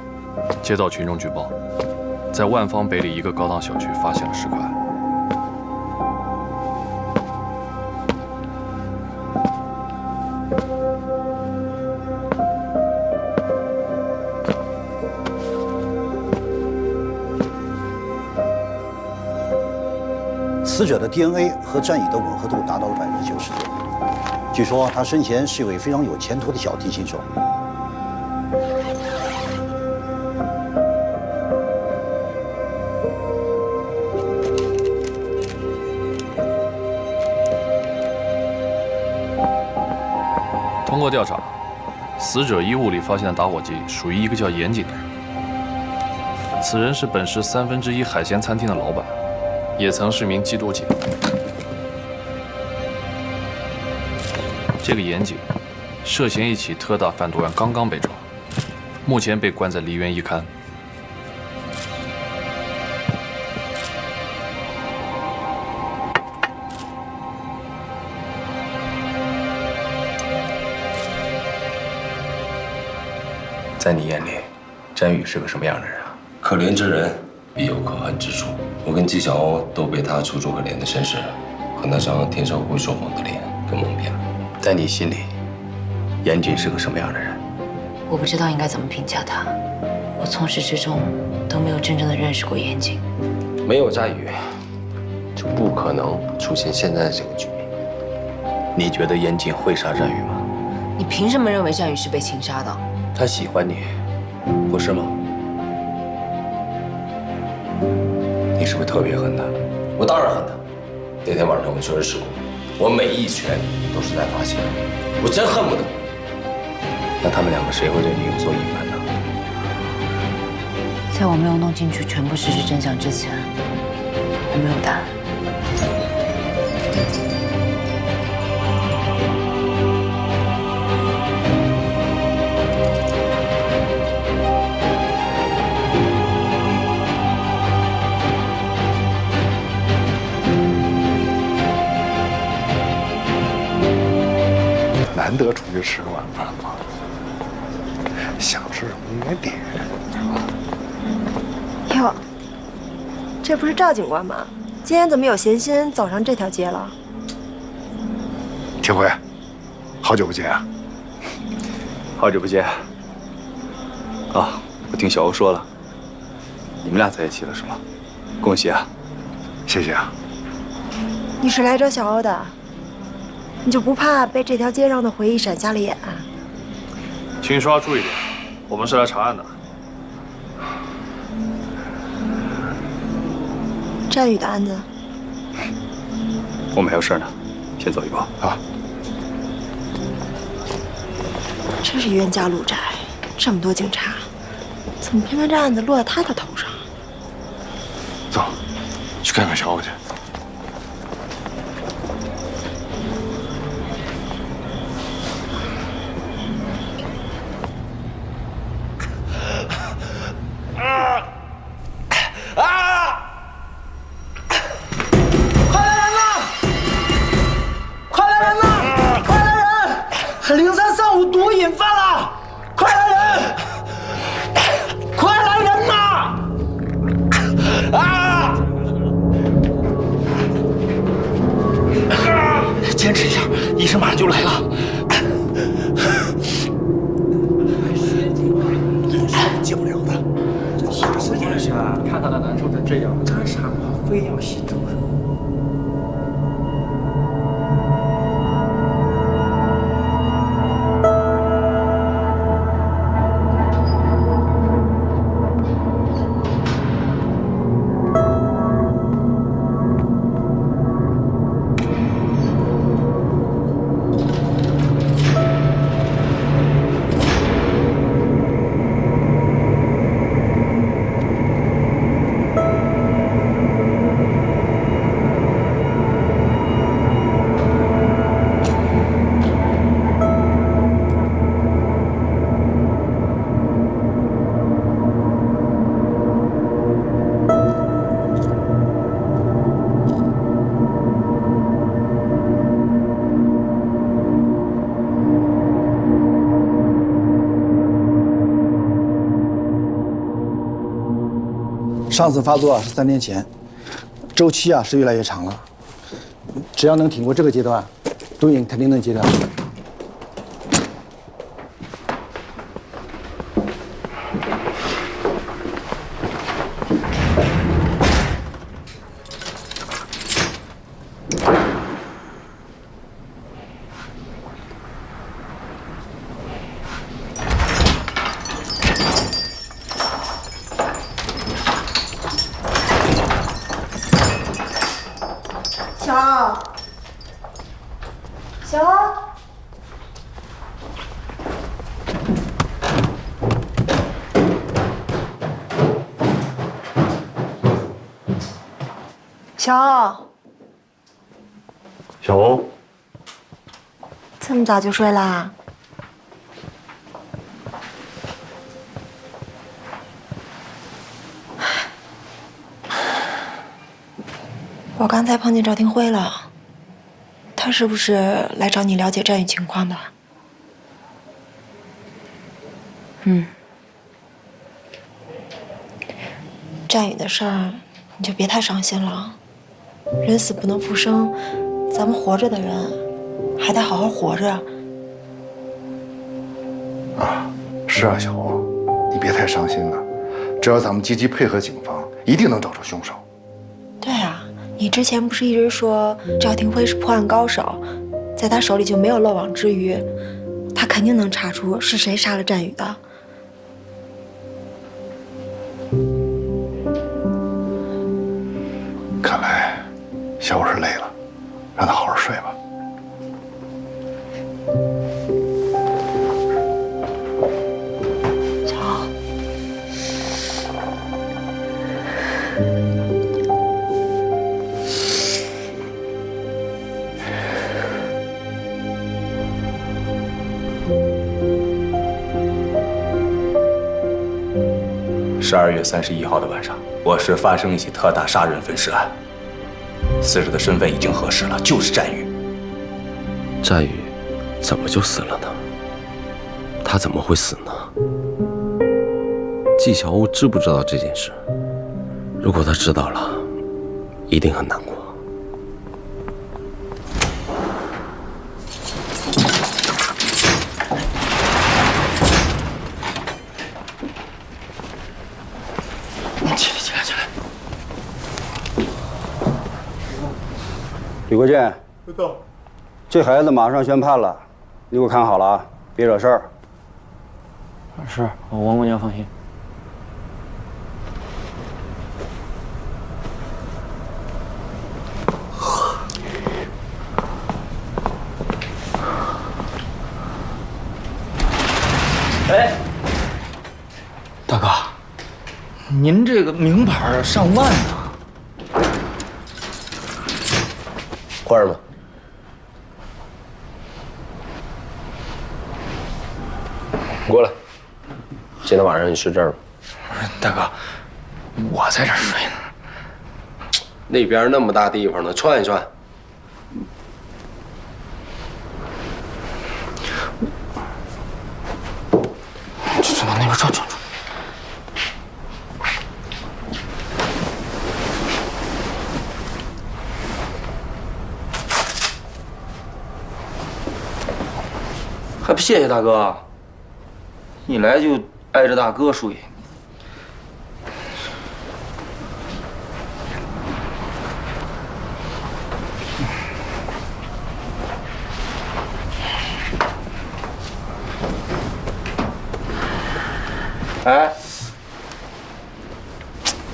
Speaker 10: 接到群众举报，在万方北里一个高档小区发现了尸块。
Speaker 21: 死者的 DNA 和战宇的吻合度达到了90%多。据说他生前是一位非常有前途的小提琴手。
Speaker 10: 通过调查，死者衣物里发现的打火机属于一个叫严谨的人。此人是本市1/3海鲜餐厅的老板，也曾是名缉毒警。这个严谨涉嫌一起特大贩毒案，刚刚被抓，目前被关在梨园一看。
Speaker 16: 在你眼里，詹宇是个什么样的人啊？
Speaker 11: 可怜之人必有可恨之处。我跟纪晓都被他楚楚可怜的身世和那张天生会说谎的脸给蒙骗了。
Speaker 16: 在你心里，严谨是个什么样的人？
Speaker 1: 我不知道应该怎么评价他。我从始至终都没有真正的认识过严谨。
Speaker 11: 没有詹宇，就不可能出现现在这个局面。
Speaker 16: 你觉得严谨会杀詹宇吗？
Speaker 1: 你凭什么认为战宇是被情杀的？
Speaker 16: 他喜欢你，不是吗？你是不是特别恨他？
Speaker 11: 我当然恨他。那天晚上我确实试过，我每一拳都是在发泄，我真恨不得。
Speaker 16: 那他们两个谁会对你有所隐瞒呢？
Speaker 1: 在我没有弄清楚全部事实真相之前，我没有答案。
Speaker 4: 去吃个晚饭嘛。想吃什么你得点，是吧？
Speaker 9: 哟，这不是赵警官吗？今天怎么有闲心走上这条街了？
Speaker 4: 铁辉，好久不见啊！
Speaker 16: 好久不见。啊，我听小欧说了，你们俩在一起了是吗？恭喜啊！
Speaker 4: 谢谢啊。
Speaker 9: 你是来找小欧的？你就不怕被这条街上的回忆闪瞎了眼？
Speaker 10: 请说话注意点，我们是来查案的。
Speaker 9: 战宇的案子，
Speaker 16: 我们还有事呢，先走一步啊。
Speaker 9: 真是冤家路窄，这么多警察，怎么偏偏这案子落在他的头上？
Speaker 4: 走，去看看小欧去。
Speaker 7: 0335毒瘾犯了，快来人！快来人呐！啊！坚持一下，医生马上就来了。戒不了的。这也是啊，看他的难受成这样，干啥嘛？非要吸毒？
Speaker 21: 上次发作是3年前，周期是越来越长了。只要能挺过这个阶段，毒瘾肯定能戒掉。
Speaker 9: 小欧，小欧，
Speaker 4: 小欧，
Speaker 9: 这么早就睡啦？我刚才碰见赵廷辉了。他是不是来找你了解战宇情况的？战宇的事儿，你就别太伤心了。人死不能复生，咱们活着的人还得好好活着。
Speaker 4: 啊，是啊，小欧，你别太伤心了。只要咱们积极配合警方，一定能找出凶手。
Speaker 9: 对啊。你之前不是一直说赵廷辉是破案高手，在他手里就没有漏网之鱼，他肯定能查出是谁杀了战宇的。
Speaker 4: 看来小欧是累了，让他好好睡吧。
Speaker 9: 小欧。
Speaker 16: 12月31号的晚上，我市发生一起特大杀人分尸案，死者的身份已经核实了，就是战宇。
Speaker 11: 战宇怎么就死了呢？他怎么会死呢？纪晓鸥知不知道这件事？如果他知道了，一定很难过。
Speaker 7: 起来！
Speaker 5: 吕国建，这孩子马上宣判了，你给我看好了啊，别惹事儿。
Speaker 7: 是，王姑娘放心。哎，大哥，您这个名牌上万呢。
Speaker 11: 花儿吗？过来。今天晚上你睡这儿吧。
Speaker 7: 大哥，我在这儿睡呢。
Speaker 11: 那边那么大地方呢，串一串。
Speaker 7: 去往那边转。还不谢谢大哥？一来就挨着大哥睡。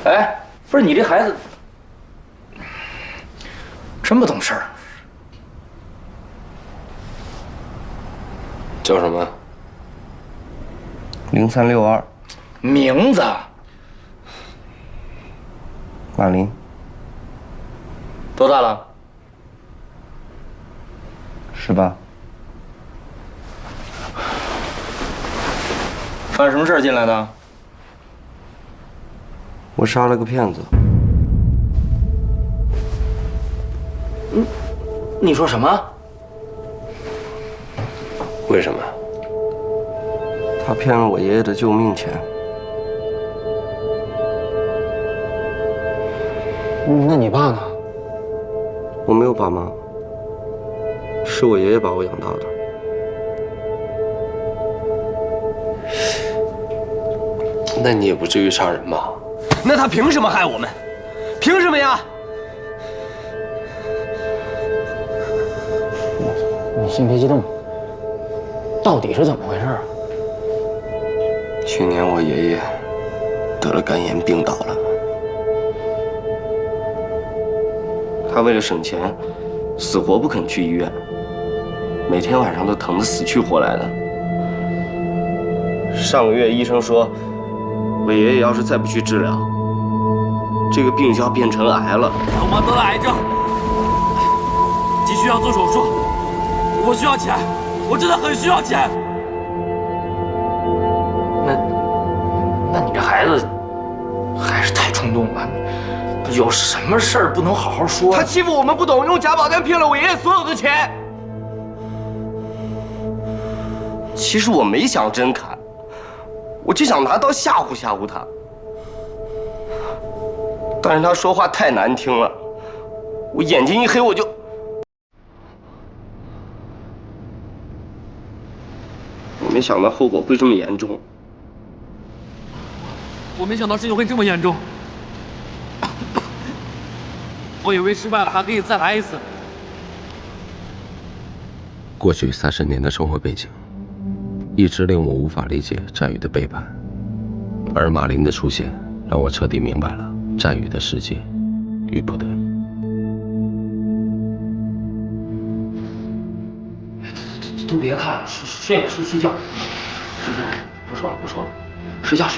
Speaker 7: 哎，不是你这孩子真不懂事儿。
Speaker 11: 叫什么
Speaker 7: ？0362。名字？
Speaker 5: 马林。
Speaker 7: 多大了
Speaker 5: ？18。
Speaker 7: 犯什么事儿进来的？
Speaker 5: 我杀了个骗子。
Speaker 7: 你说什么？
Speaker 11: 为什么？
Speaker 5: 他骗了我爷爷的救命钱。
Speaker 7: 那你爸呢？
Speaker 5: 我没有爸妈，是我爷爷把我养大的。
Speaker 11: 那你也不至于杀人吧？
Speaker 7: 那他凭什么害我们？凭什么呀？你先别激动，到底是怎么回事啊？
Speaker 5: 去年我爷爷得了肝炎病倒了，他为了省钱，死活不肯去医院，每天晚上都疼得死去活来的。上个月医生说，我爷爷要是再不去治疗，这个病就要变成癌了。
Speaker 18: 老妈得了癌症，急需要做手术，我需要钱，我真的很需要钱。
Speaker 7: 那你这孩子还是太冲动了，有什么事儿不能好好说？他欺负我们不懂，用假保单骗了我爷爷所有的钱。
Speaker 5: 其实我没想真砍，我就想拿刀吓唬吓唬他。但是他说话太难听了，我眼睛一黑我就……我没想到后果会这么严重。
Speaker 18: 我没想到事情会这么严重，我以为失败了还可以再来一次。
Speaker 11: 过去30年的生活背景，一直令我无法理解战宇的背叛，而马林的出现，让我彻底明白了战宇的世界与不得已。
Speaker 7: 都别看了，睡觉。不说了，睡觉。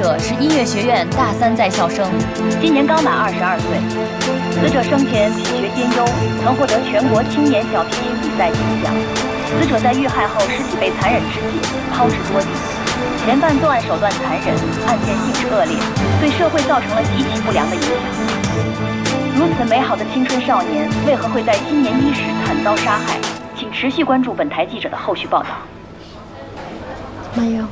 Speaker 15: 者是音乐学院大3在校生，今年刚满22岁。死者生前品学兼优，曾获得全国青年小提琴比赛金奖。死者在遇害后尸体被残忍肢解，抛掷多地。前犯作案手段残忍，案件性质恶劣，对社会造成了极其不良的影响。如此美好的青春少年，为何会在今年伊始惨遭杀害？请持续关注本台记者的后续报道。
Speaker 17: 慢用。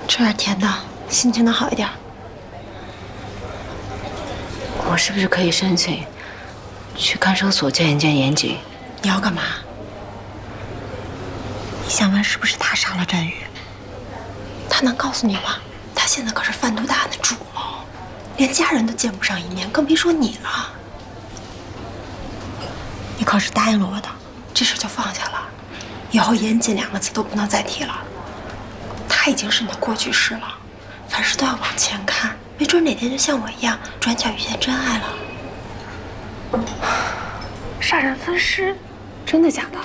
Speaker 9: 吃点甜的，心情能好一点。
Speaker 1: 我是不是可以申请去看守所见一见严谨？
Speaker 9: 你要干嘛？你想问是不是他杀了战宇？他能告诉你吗？他现在可是贩毒大案的主谋，连家人都见不上一面，更别说你了。你可是答应了我的，这事就放下了，以后严谨2个字都不能再提了。他已经是你的过去式了，凡事都要往前看，没准哪天就像我一样，转角遇见真爱了。
Speaker 17: 杀人分尸，真的假的？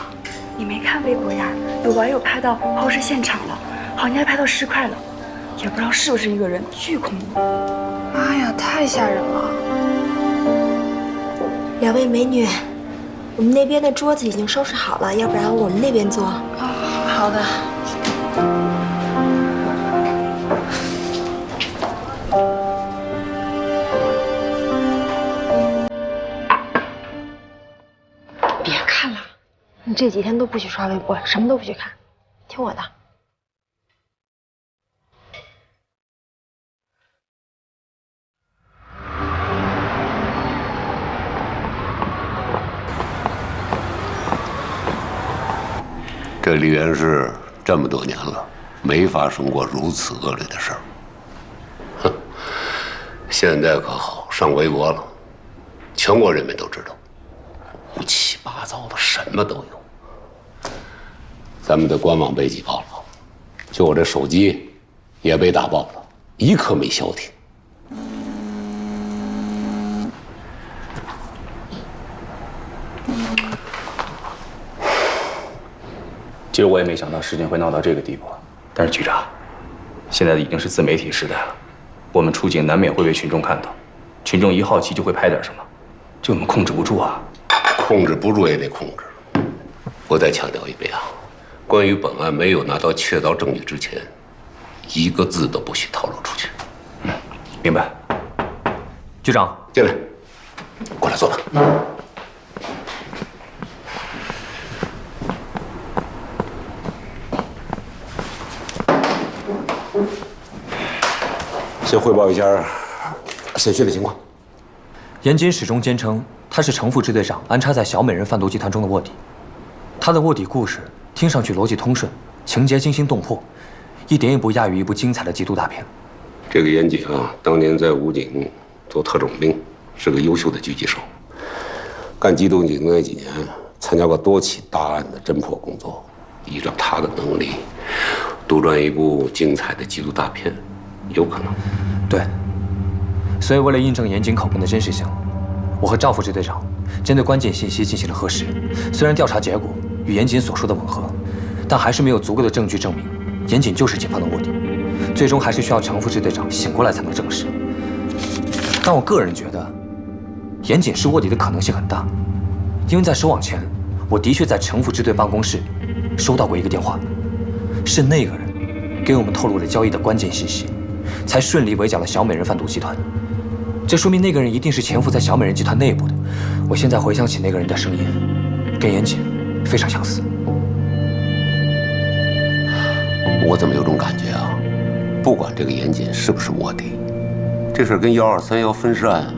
Speaker 17: 你没看微博呀？有网友拍到抛尸现场了，好像还拍到尸块了，也不知道是不是一个人，巨恐怖！妈呀，太吓人了！
Speaker 9: 两位美女，我们那边的桌子已经收拾好了，要不然我们那边坐。
Speaker 17: 好的。
Speaker 9: 你这几天都不许刷微博，什么都不许看，听我的。
Speaker 22: 这梨园市这么多年了，没发生过如此恶劣的事儿。哼，现在可好，上微博了，全国人民都知道，乌七八糟的什么都有。咱们的官网被挤爆了，就我这手机也被打爆了，一刻没消停。
Speaker 16: 其实我也没想到事情会闹到这个地步，但是局长，现在已经是自媒体时代了，我们出警难免会被群众看到，群众一好奇就会拍点什么，这我们控制不住啊。
Speaker 22: 控制不住也得控制。我再强调一遍啊，关于本案没有拿到确凿证据之前，一个字都不许透露出去。
Speaker 16: 明白。局长，
Speaker 22: 进来，过来坐吧。先汇报一下审讯的情况。
Speaker 23: 严谨始终坚称他是程副支队长安插在小美人贩毒集团中的卧底，他的卧底故事听上去逻辑通顺，情节惊心动魄，一点也不亚于一部精彩的缉毒大片。
Speaker 22: 这个严谨啊，当年在武警做特种兵，是个优秀的狙击手。干机动警那几年，参加过多起大案的侦破工作。依照他的能力，杜撰一部精彩的缉毒大片，有可能。
Speaker 23: 对。所以为了印证严谨口供的真实性，我和赵副支队长针对关键信息进行了核实。虽然调查结果与严谨所说的吻合，但还是没有足够的证据证明严谨就是警方的卧底。最终还是需要程副支队长醒过来才能证实。但我个人觉得，严谨是卧底的可能性很大，因为在收网前，我的确在程副支队办公室收到过一个电话，是那个人给我们透露了交易的关键信息，才顺利围剿了小美人贩毒集团。这说明那个人一定是潜伏在小美人集团内部的。我现在回想起那个人的声音，跟严谨非常相似。
Speaker 22: 我怎么有种感觉啊？不管这个严谨是不是卧底，这事跟1231分尸案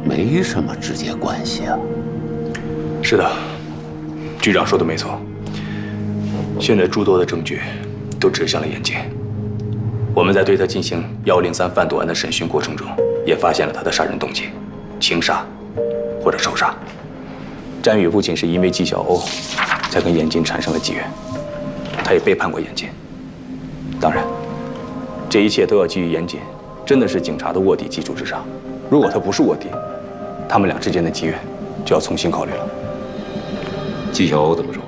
Speaker 22: 没什么直接关系啊。
Speaker 16: 是的，局长说的没错。现在诸多的证据都指向了严谨。我们在对他进行103贩毒案的审讯过程中，也发现了他的杀人动机，情杀或者仇杀。詹宇不仅是因为纪晓鸥才跟严谨产生了机缘，他也背叛过严谨。当然，这一切都要基于严谨真的是警察的卧底基础之上。如果他不是卧底，他们俩之间的机缘就要重新考虑了。
Speaker 22: 纪晓鸥怎么说？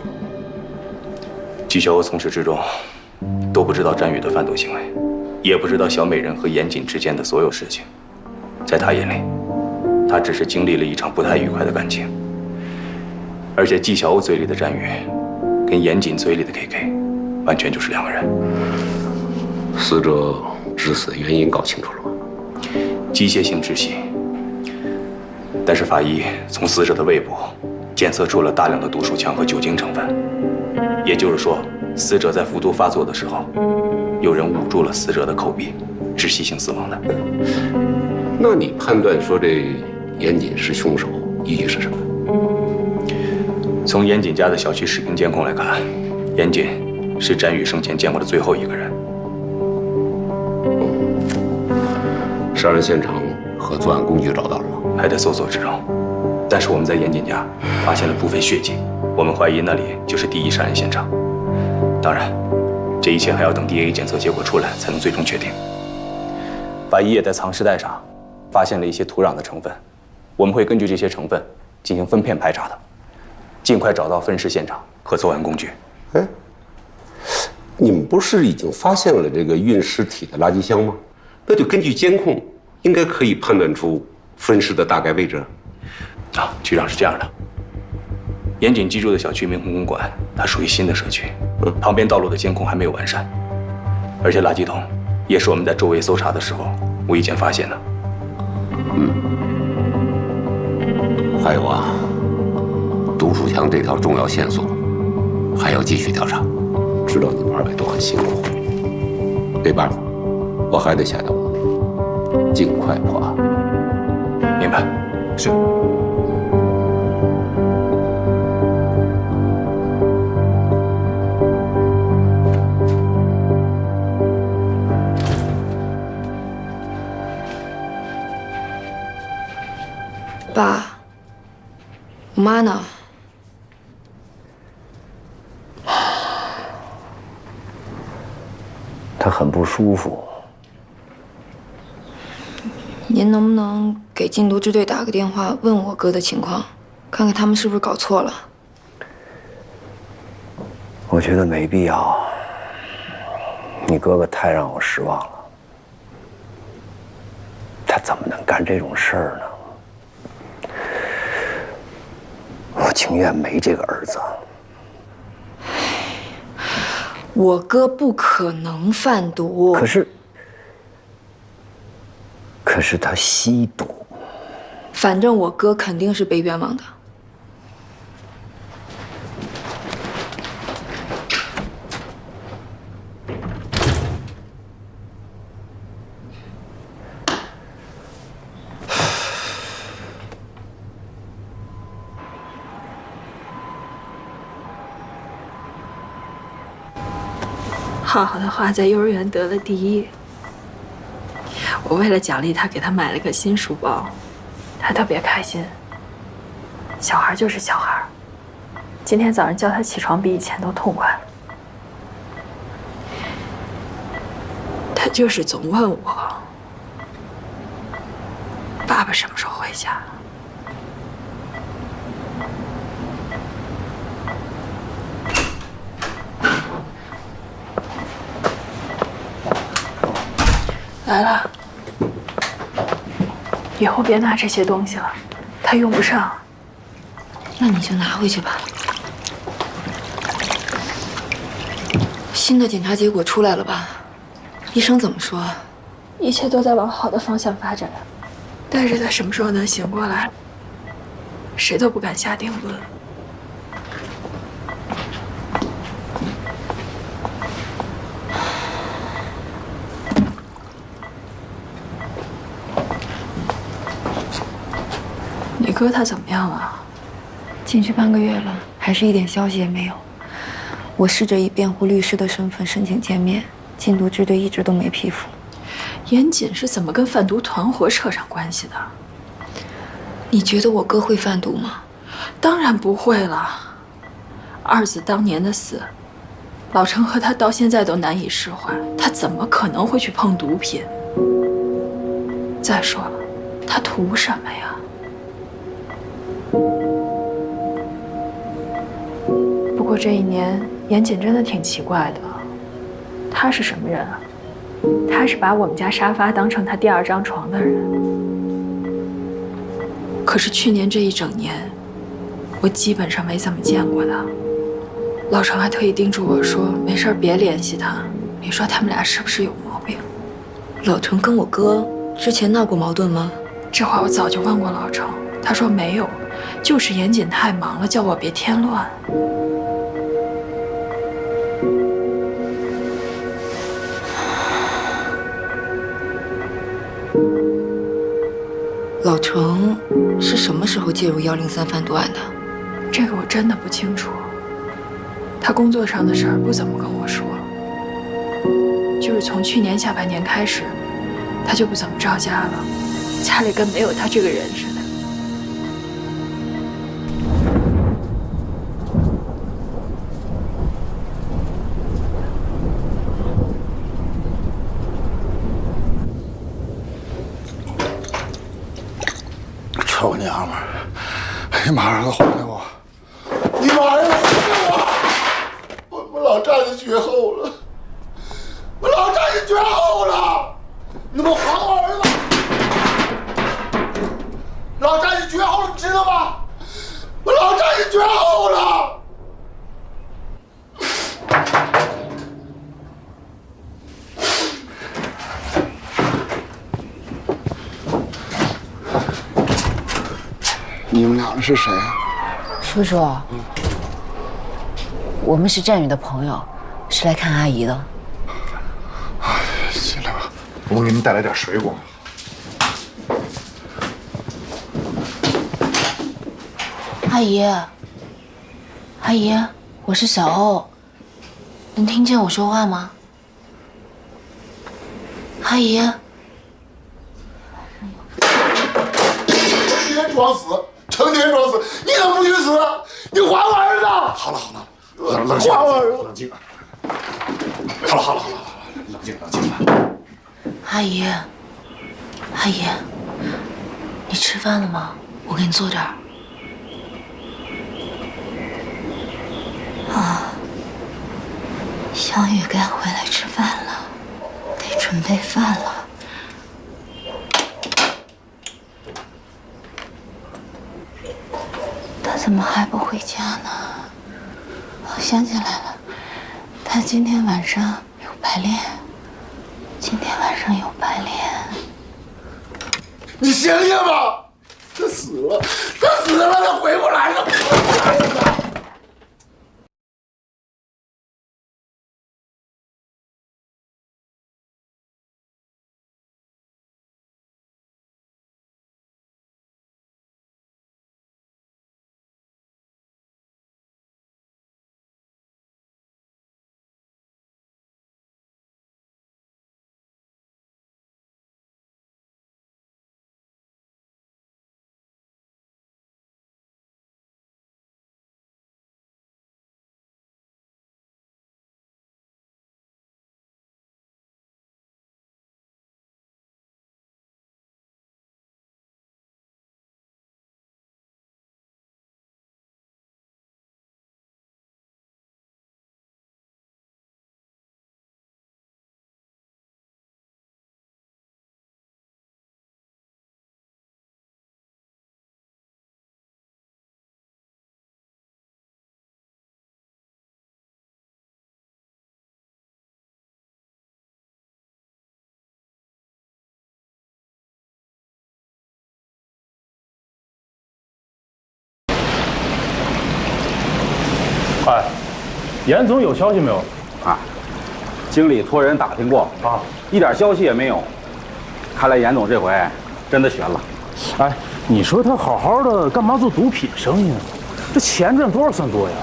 Speaker 16: 纪晓鸥从始至终都不知道詹宇的贩毒行为，也不知道小美人和严谨之间的所有事情。在他眼里，他只是经历了一场不太愉快的感情。而且纪晓鸥嘴里的詹宇，跟严谨嘴里的 KK， 完全就是两个人。
Speaker 22: 死者致死的原因搞清楚了吗？
Speaker 16: 机械性窒息。但是法医从死者的胃部检测出了大量的毒鼠强和酒精成分，也就是说，死者在服毒发作的时候，有人捂住了死者的口鼻，窒息性死亡的。
Speaker 22: 那你判断说这严谨是凶手，依据是什么？
Speaker 16: 从严谨家的小区视频监控来看，严谨是詹宇生前见过的最后一个人。
Speaker 22: 杀人现场和作案工具找到了吗？
Speaker 16: 还在搜索之中，但是我们在严谨家发现了部分血迹，我们怀疑那里就是第一杀人现场。当然，这一切还要等 DNA 检测结果出来才能最终确定。法医也在藏尸袋上发现了一些土壤的成分，我们会根据这些成分进行分片排查的，尽快找到分尸现场和作案工具。
Speaker 22: 哎，你们不是已经发现了这个运尸体的垃圾箱吗？那就根据监控，应该可以判断出分尸的大概位置。
Speaker 16: 啊，局长是这样的，严谨居住的小区明宏公馆，它属于新的社区，旁边道路的监控还没有完善，而且垃圾桶也是我们在周围搜查的时候无意间发现的。
Speaker 22: 还有啊，毒鼠强这条重要线索还要继续调查。知道你们二位都很辛苦，没办法，我还得下刀，尽快破案。
Speaker 16: 明白。
Speaker 23: 是。
Speaker 17: 爸，我妈呢？
Speaker 11: 她很不舒服。
Speaker 17: 您能不能给禁毒支队打个电话，问我哥的情况，看看他们是不是搞错了？
Speaker 11: 我觉得没必要。你哥哥太让我失望了，他怎么能干这种事儿呢？我情愿没这个儿子。
Speaker 17: 我哥不可能贩毒。
Speaker 11: 可是他吸毒。
Speaker 17: 反正我哥肯定是被冤枉的。
Speaker 2: 浩浩的话在幼儿园得了第1，我为了奖励他，给他买了个新书包，他特别开心。小孩就是小孩，今天早上叫他起床比以前都痛快。他就是总问我，爸爸什么时候回家？来了，以后别拿这些东西了，他用不上。
Speaker 17: 那你就拿回去吧。新的检查结果出来了吧？医生怎么说？
Speaker 2: 一切都在往好的方向发展，但是他什么时候能醒过来，谁都不敢下定论。你哥他怎么样了？
Speaker 17: 进去半个月了，还是一点消息也没有。我试着以辩护律师的身份申请见面，禁毒支队一直都没批复。
Speaker 2: 严谨是怎么跟贩毒团伙扯上关系的？
Speaker 17: 你觉得我哥会贩毒吗？
Speaker 2: 当然不会了。二子当年的死，老程和他到现在都难以释怀，他怎么可能会去碰毒品？再说了，他图什么呀？不过这一年，严谨真的挺奇怪的。他是什么人啊？他是把我们家沙发当成他第2张床的人。可是去年这一整年，我基本上没怎么见过他。老程还特意叮嘱我说，没事别联系他，你说他们俩是不是有毛病？
Speaker 17: 老程跟我哥之前闹过矛盾吗？
Speaker 2: 这话我早就问过老程，他说没有，就是严谨太忙了，叫我别添乱。
Speaker 17: 老程是什么时候介入103贩毒案的？
Speaker 2: 这个我真的不清楚。他工作上的事儿不怎么跟我说，就是从去年下半年开始，他就不怎么着家了，家里跟没有他这个人似的。
Speaker 21: 臭娘们儿！你马上给我还给我！你马上给我！我老站在绝后了，我老站在绝后了！你们还我儿子！老站在绝后了，你知道吗？我老站在绝后了！你们俩是谁啊？
Speaker 1: 叔叔，我们是战宇的朋友，是来看阿姨的。
Speaker 21: 进来吧，
Speaker 4: 我给你们带来点水果。
Speaker 1: 阿姨，阿姨，我是小欧，能听见我说话吗？阿姨，
Speaker 21: 成天装死，成天装死，你怎么不去死？你还我儿子！好了好了，冷静，还我儿子！冷静。好了，冷静吧。
Speaker 1: 阿姨，阿姨，你吃饭了吗？我给你做点儿。
Speaker 3: 啊，小雨该回来吃饭了，得准备饭了。他怎么还不回家呢？我想起来了，他今天晚上有排练。今天晚上有排练。
Speaker 21: 你醒醒吧！他死了，他死了，他回不来了。
Speaker 12: 哎，严总有消息没有？啊，经理托人打听过啊，一点消息也没有。看来严总这回真的悬了。
Speaker 19: 哎，你说他好好的，干嘛做毒品生意呢？这钱赚多少算多呀？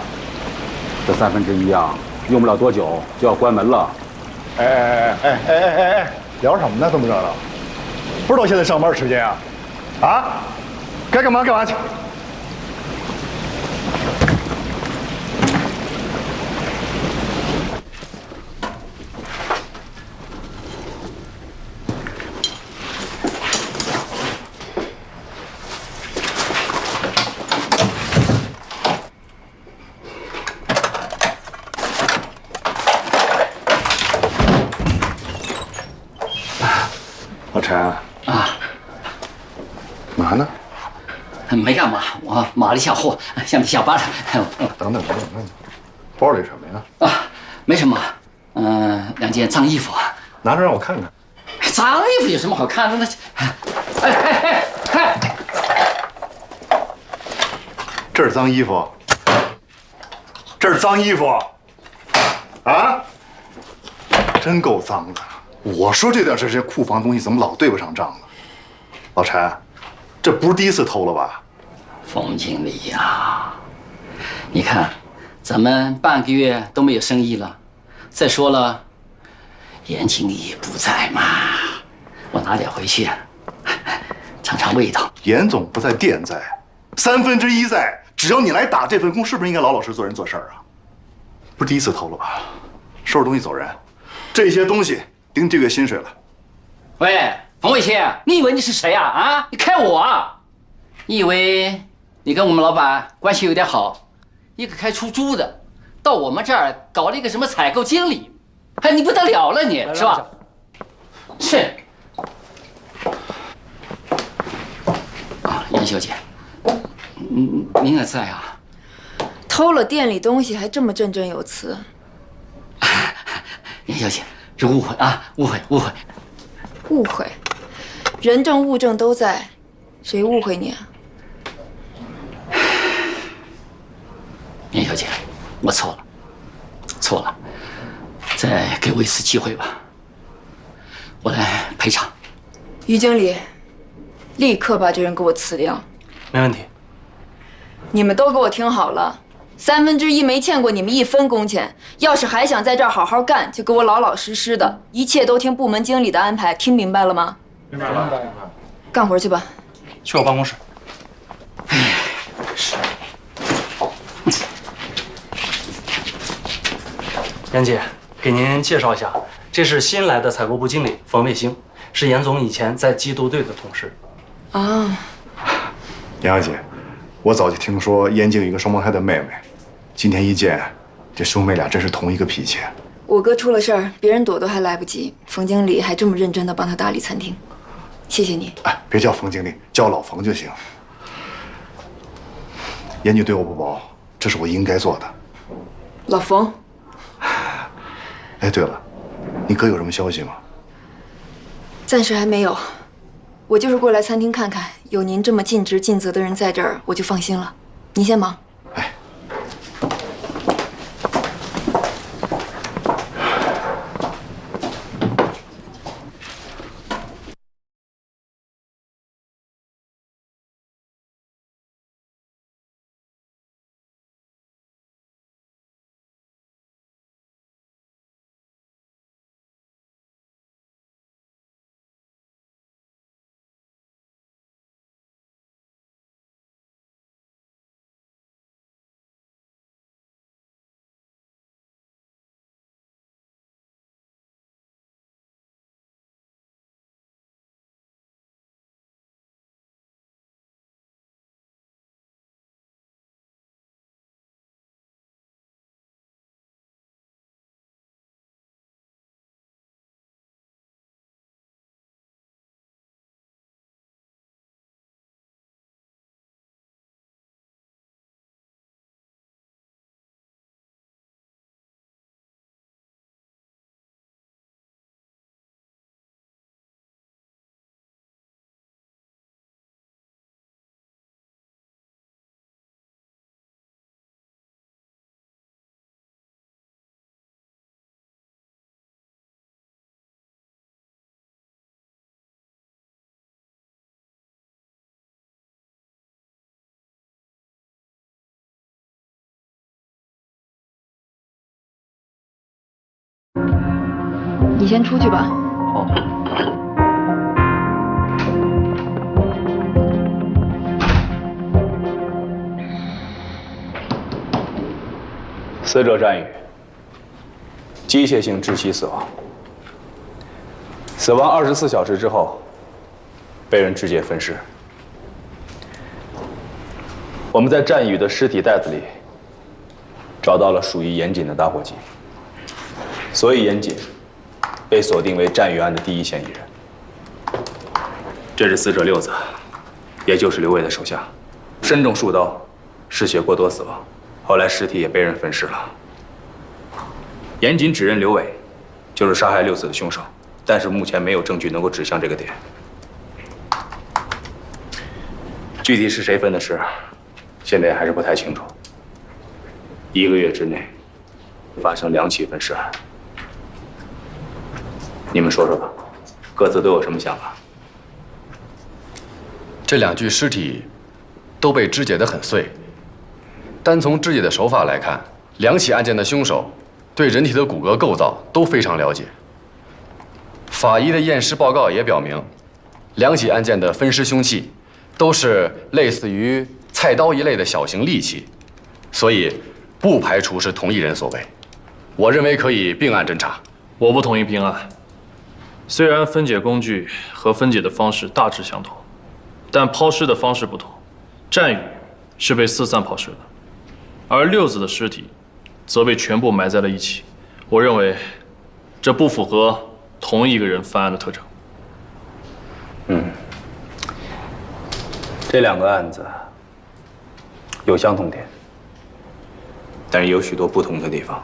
Speaker 12: 这1/3啊，用不了多久就要关门了。
Speaker 4: 哎，聊什么呢？这么热闹，不知道现在上班时间啊？啊，该干嘛干嘛去。陈啊，嘛呢？
Speaker 6: 没干嘛，我码了一下货，想你下班了。
Speaker 4: 等等，包里什么呀？
Speaker 6: 啊，没什么，2件脏衣服，
Speaker 4: 拿出让我看看。
Speaker 6: 脏衣服有什么好看的呢？哎，
Speaker 4: 这是脏衣服，这是脏衣服，啊，真够脏的。我说这点事，这库房东西怎么老对不上账呢？老陈，这不是第一次偷了吧？
Speaker 6: 冯经理呀，你看，咱们半个月都没有生意了。再说了，严经理不在嘛，我拿点回去，尝尝味道。
Speaker 4: 严总不在，店在，1/3在。只要你来打这份工，是不是应该老老实做人做事啊？不是第一次偷了吧？收拾东西走人，这些东西顶这个月薪水了。
Speaker 6: 喂，冯伟清，你以为你是谁啊？啊，你开我啊？你以为你跟我们老板关系有点好，一个开出租的，到我们这儿搞了一个什么采购经理，哎，你不得了了你，是吧？是。啊，严小姐，您也在啊？
Speaker 17: 偷了店里东西还这么振振有词。
Speaker 6: 严小姐，是误会啊，误会。
Speaker 17: 误会，人证物证都在，谁误会你啊？
Speaker 6: 严小姐，我错了，再给我一次机会吧，我来赔偿。
Speaker 17: 于经理，立刻把这人给我辞掉。
Speaker 18: 没问题。
Speaker 17: 你们都给我听好了，1/3没欠过你们1分工钱。要是还想在这儿好好干，就给我老老实实的，一切都听部门经理的安排，听明白了吗？
Speaker 18: 明白了。
Speaker 17: 干活去吧。
Speaker 18: 去我办公室。
Speaker 6: 是。
Speaker 18: 严姐，给您介绍一下，这是新来的采购部经理冯卫星，是严总以前在缉毒队的同事。
Speaker 17: 啊，
Speaker 4: 杨小姐，我早就听说燕京有一个双胞胎的妹妹，今天一见，这兄妹俩真是同一个脾气。
Speaker 17: 我哥出了事儿，别人躲都还来不及，冯经理还这么认真的帮他打理餐厅，谢谢你。
Speaker 4: 哎，别叫冯经理，叫老冯就行。燕京对我不薄，这是我应该做的。
Speaker 17: 老冯。
Speaker 4: 哎，对了，你哥有什么消息吗？
Speaker 17: 暂时还没有，我就是过来餐厅看看，有您这么尽职尽责的人在这儿，我就放心了。您先忙。你先出去吧。
Speaker 18: 好。
Speaker 16: 死者战宇，机械性窒息死亡。死亡24小时之后，被人直接分尸。我们在战宇的尸体袋子里找到了属于严谨的打火机，所以严谨被锁定为战宇案的第一嫌疑人。这是死者六子，也就是刘伟的手下，身中数刀，失血过多死亡。后来尸体也被人分尸了。严谨指认刘伟就是杀害六子的凶手，但是目前没有证据能够指向这个点。具体是谁分的尸，现在还是不太清楚。1个月之内发生2起分尸案，你们说说吧，各自都有什么想法？
Speaker 8: 这2具尸体都被肢解得很碎，单从肢解的手法来看，2起案件的凶手对人体的骨骼构造都非常了解。法医的验尸报告也表明，2起案件的分尸凶器都是类似于菜刀一类的小型利器，所以不排除是同一人所为。我认为可以并案侦查。
Speaker 10: 我不同意并案。虽然分解工具和分解的方式大致相同，但抛尸的方式不同。战宇是被四散抛尸的，而六子的尸体则被全部埋在了一起。我认为这不符合同一个人犯案的特征。
Speaker 16: 这2个案子有相同点，但是也有许多不同的地方。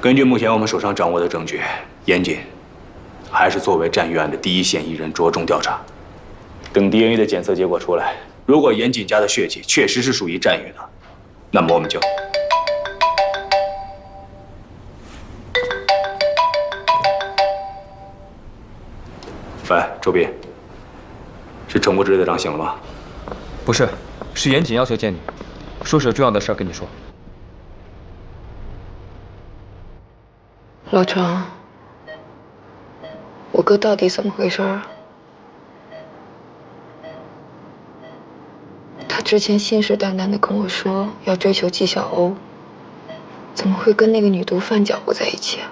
Speaker 16: 根据目前我们手上掌握的证据，严谨还是作为战宇案的第一嫌疑人着重调查。等 DNA 的检测结果出来，如果严谨家的血迹确实是属于战宇的，那么我们就……喂，周斌，是程国志队长醒了吗？
Speaker 23: 不是，是严谨要求见你，说是有重要的事儿跟你说。
Speaker 17: 老程，我哥到底怎么回事啊？他之前信誓旦旦地跟我说要追求纪晓鸥，怎么会跟那个女毒贩搅和在一起啊？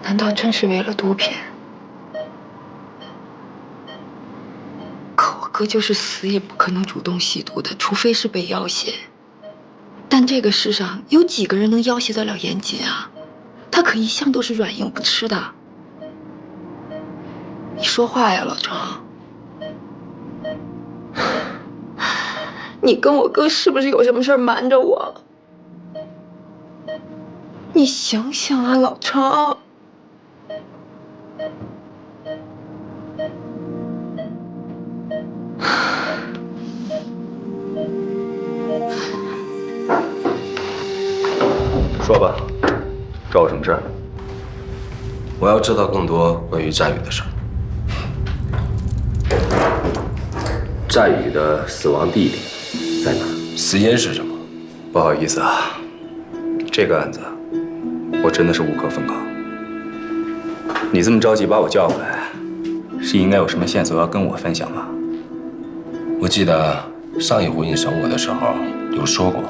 Speaker 17: 难道真是为了毒品？可我哥就是死也不可能主动吸毒的，除非是被要挟。但这个世上有几个人能要挟得了严谨啊？他可一向都是软硬不吃的。你说话呀，老程！你跟我哥是不是有什么事儿瞒着我？你想想啊，老程！
Speaker 16: 说吧，找我什么事儿？
Speaker 11: 我要知道更多关于战宇的事儿。战宇的死亡地点在哪儿？死因是什么？
Speaker 16: 不好意思啊，这个案子我真的是无可奉告。你这么着急把我叫回来，是应该有什么线索要跟我分享吧？
Speaker 11: 我记得上一回你审我的时候有说过，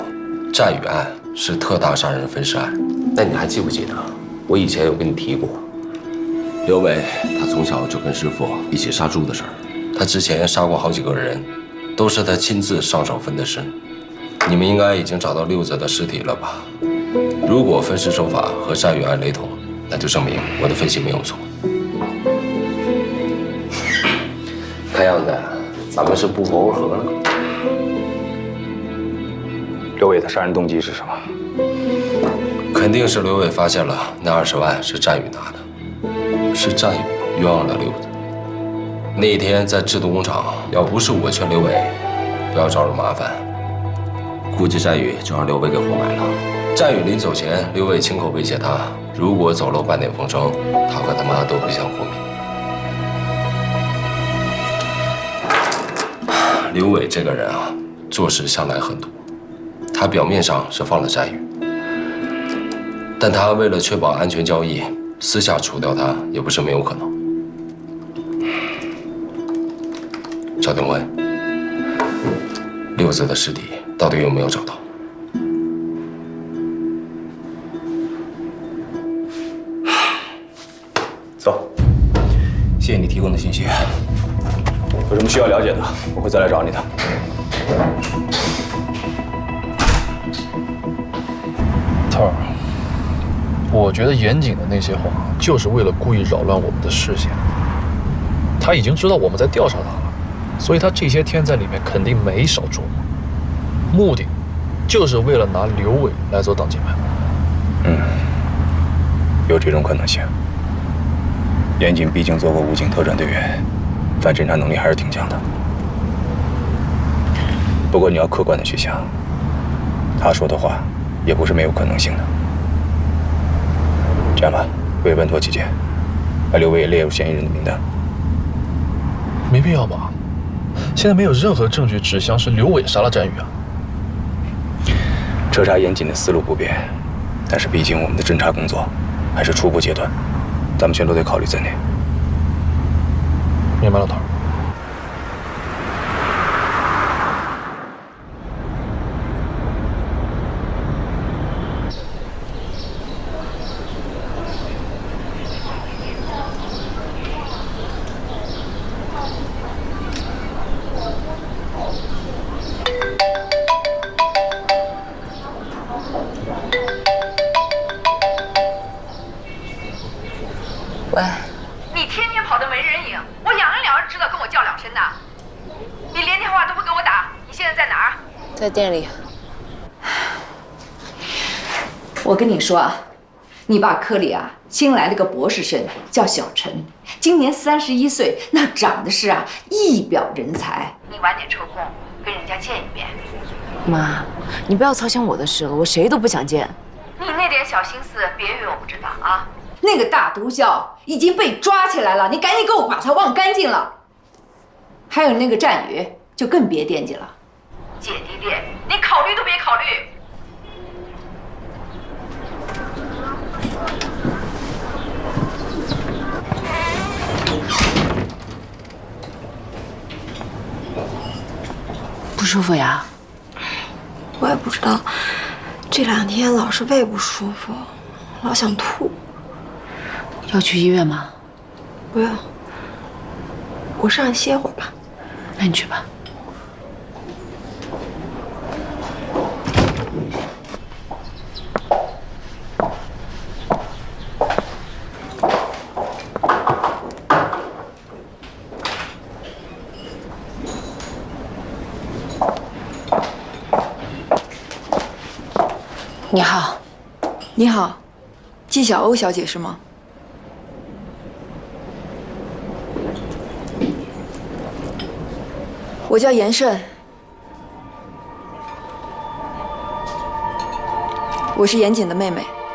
Speaker 11: 战宇案是特大杀人分尸案。那你还记不记得我以前有跟你提过，刘伟他从小就跟师傅一起杀猪的事儿。他之前杀过好几个人，都是他亲自上手分的尸。你们应该已经找到六子的尸体了吧？如果分尸手法和战宇案雷同，那就证明我的分析没有错。看样子咱们是不谋而合了。
Speaker 16: 刘伟的杀人动机是什么？
Speaker 11: 肯定是刘伟发现了那20万是战宇拿的，是战宇冤枉了六子。那一天在制毒工厂，要不是我劝刘伟不要找人麻烦，估计战宇就让刘伟给活埋了。战宇临走前，刘伟亲口威胁他，如果走漏半点风声，他和他妈都不想活命。刘伟这个人啊，做事向来狠毒。他表面上是放了战宇，但他为了确保安全交易，私下除掉他也不是没有可能。赵定文，六子的尸体到底有没有找到？
Speaker 16: 走，谢谢你提供的信息。有什么需要了解的，我会再来找你的。
Speaker 10: 头儿，我觉得严谨的那些话，就是为了故意扰乱我们的视线。他已经知道我们在调查他了，所以他这些天在里面肯定没少琢磨，目的就是为了拿刘伟来做挡箭牌。
Speaker 16: 有这种可能性。严谨毕竟做过武警特战队员，反侦查能力还是挺强的。不过你要客观的去想，他说的话也不是没有可能性的。这样吧，为稳妥起见，把刘伟也列入嫌疑人的名单。
Speaker 10: 没必要吧？现在没有任何证据指向是刘伟杀了战宇啊。
Speaker 16: 彻查严谨的思路不变，但是毕竟我们的侦查工作还是初步阶段，咱们全都得考虑在内。
Speaker 10: 明白了，头。
Speaker 1: 喂，
Speaker 13: 你天天跑得没人影，我两人知道跟我叫两声的。你连电话都不给我打，你现在在哪儿？
Speaker 1: 在店里。
Speaker 13: 我跟你说啊，你爸科里啊新来了个博士生，叫小陈，今年31岁，那长得是啊一表人才。你晚点抽空跟人家见一面。
Speaker 1: 妈，你不要操心我的事了，我谁都不想见。
Speaker 13: 你那点小心思，别以为我不知道啊。那个大毒枭已经被抓起来了，你赶紧给我把他忘干净了。还有那个战宇，就更别惦记了。姐弟恋，你考虑都别考虑。
Speaker 1: 不舒服呀？
Speaker 9: 我也不知道，这2天老是胃不舒服，老想吐。
Speaker 1: 要去医院吗？
Speaker 9: 不用，我上去歇会儿吧。
Speaker 1: 那你去吧。你好。
Speaker 17: 你好，纪晓欧小姐是吗？我叫严慎，我是严谨的妹妹。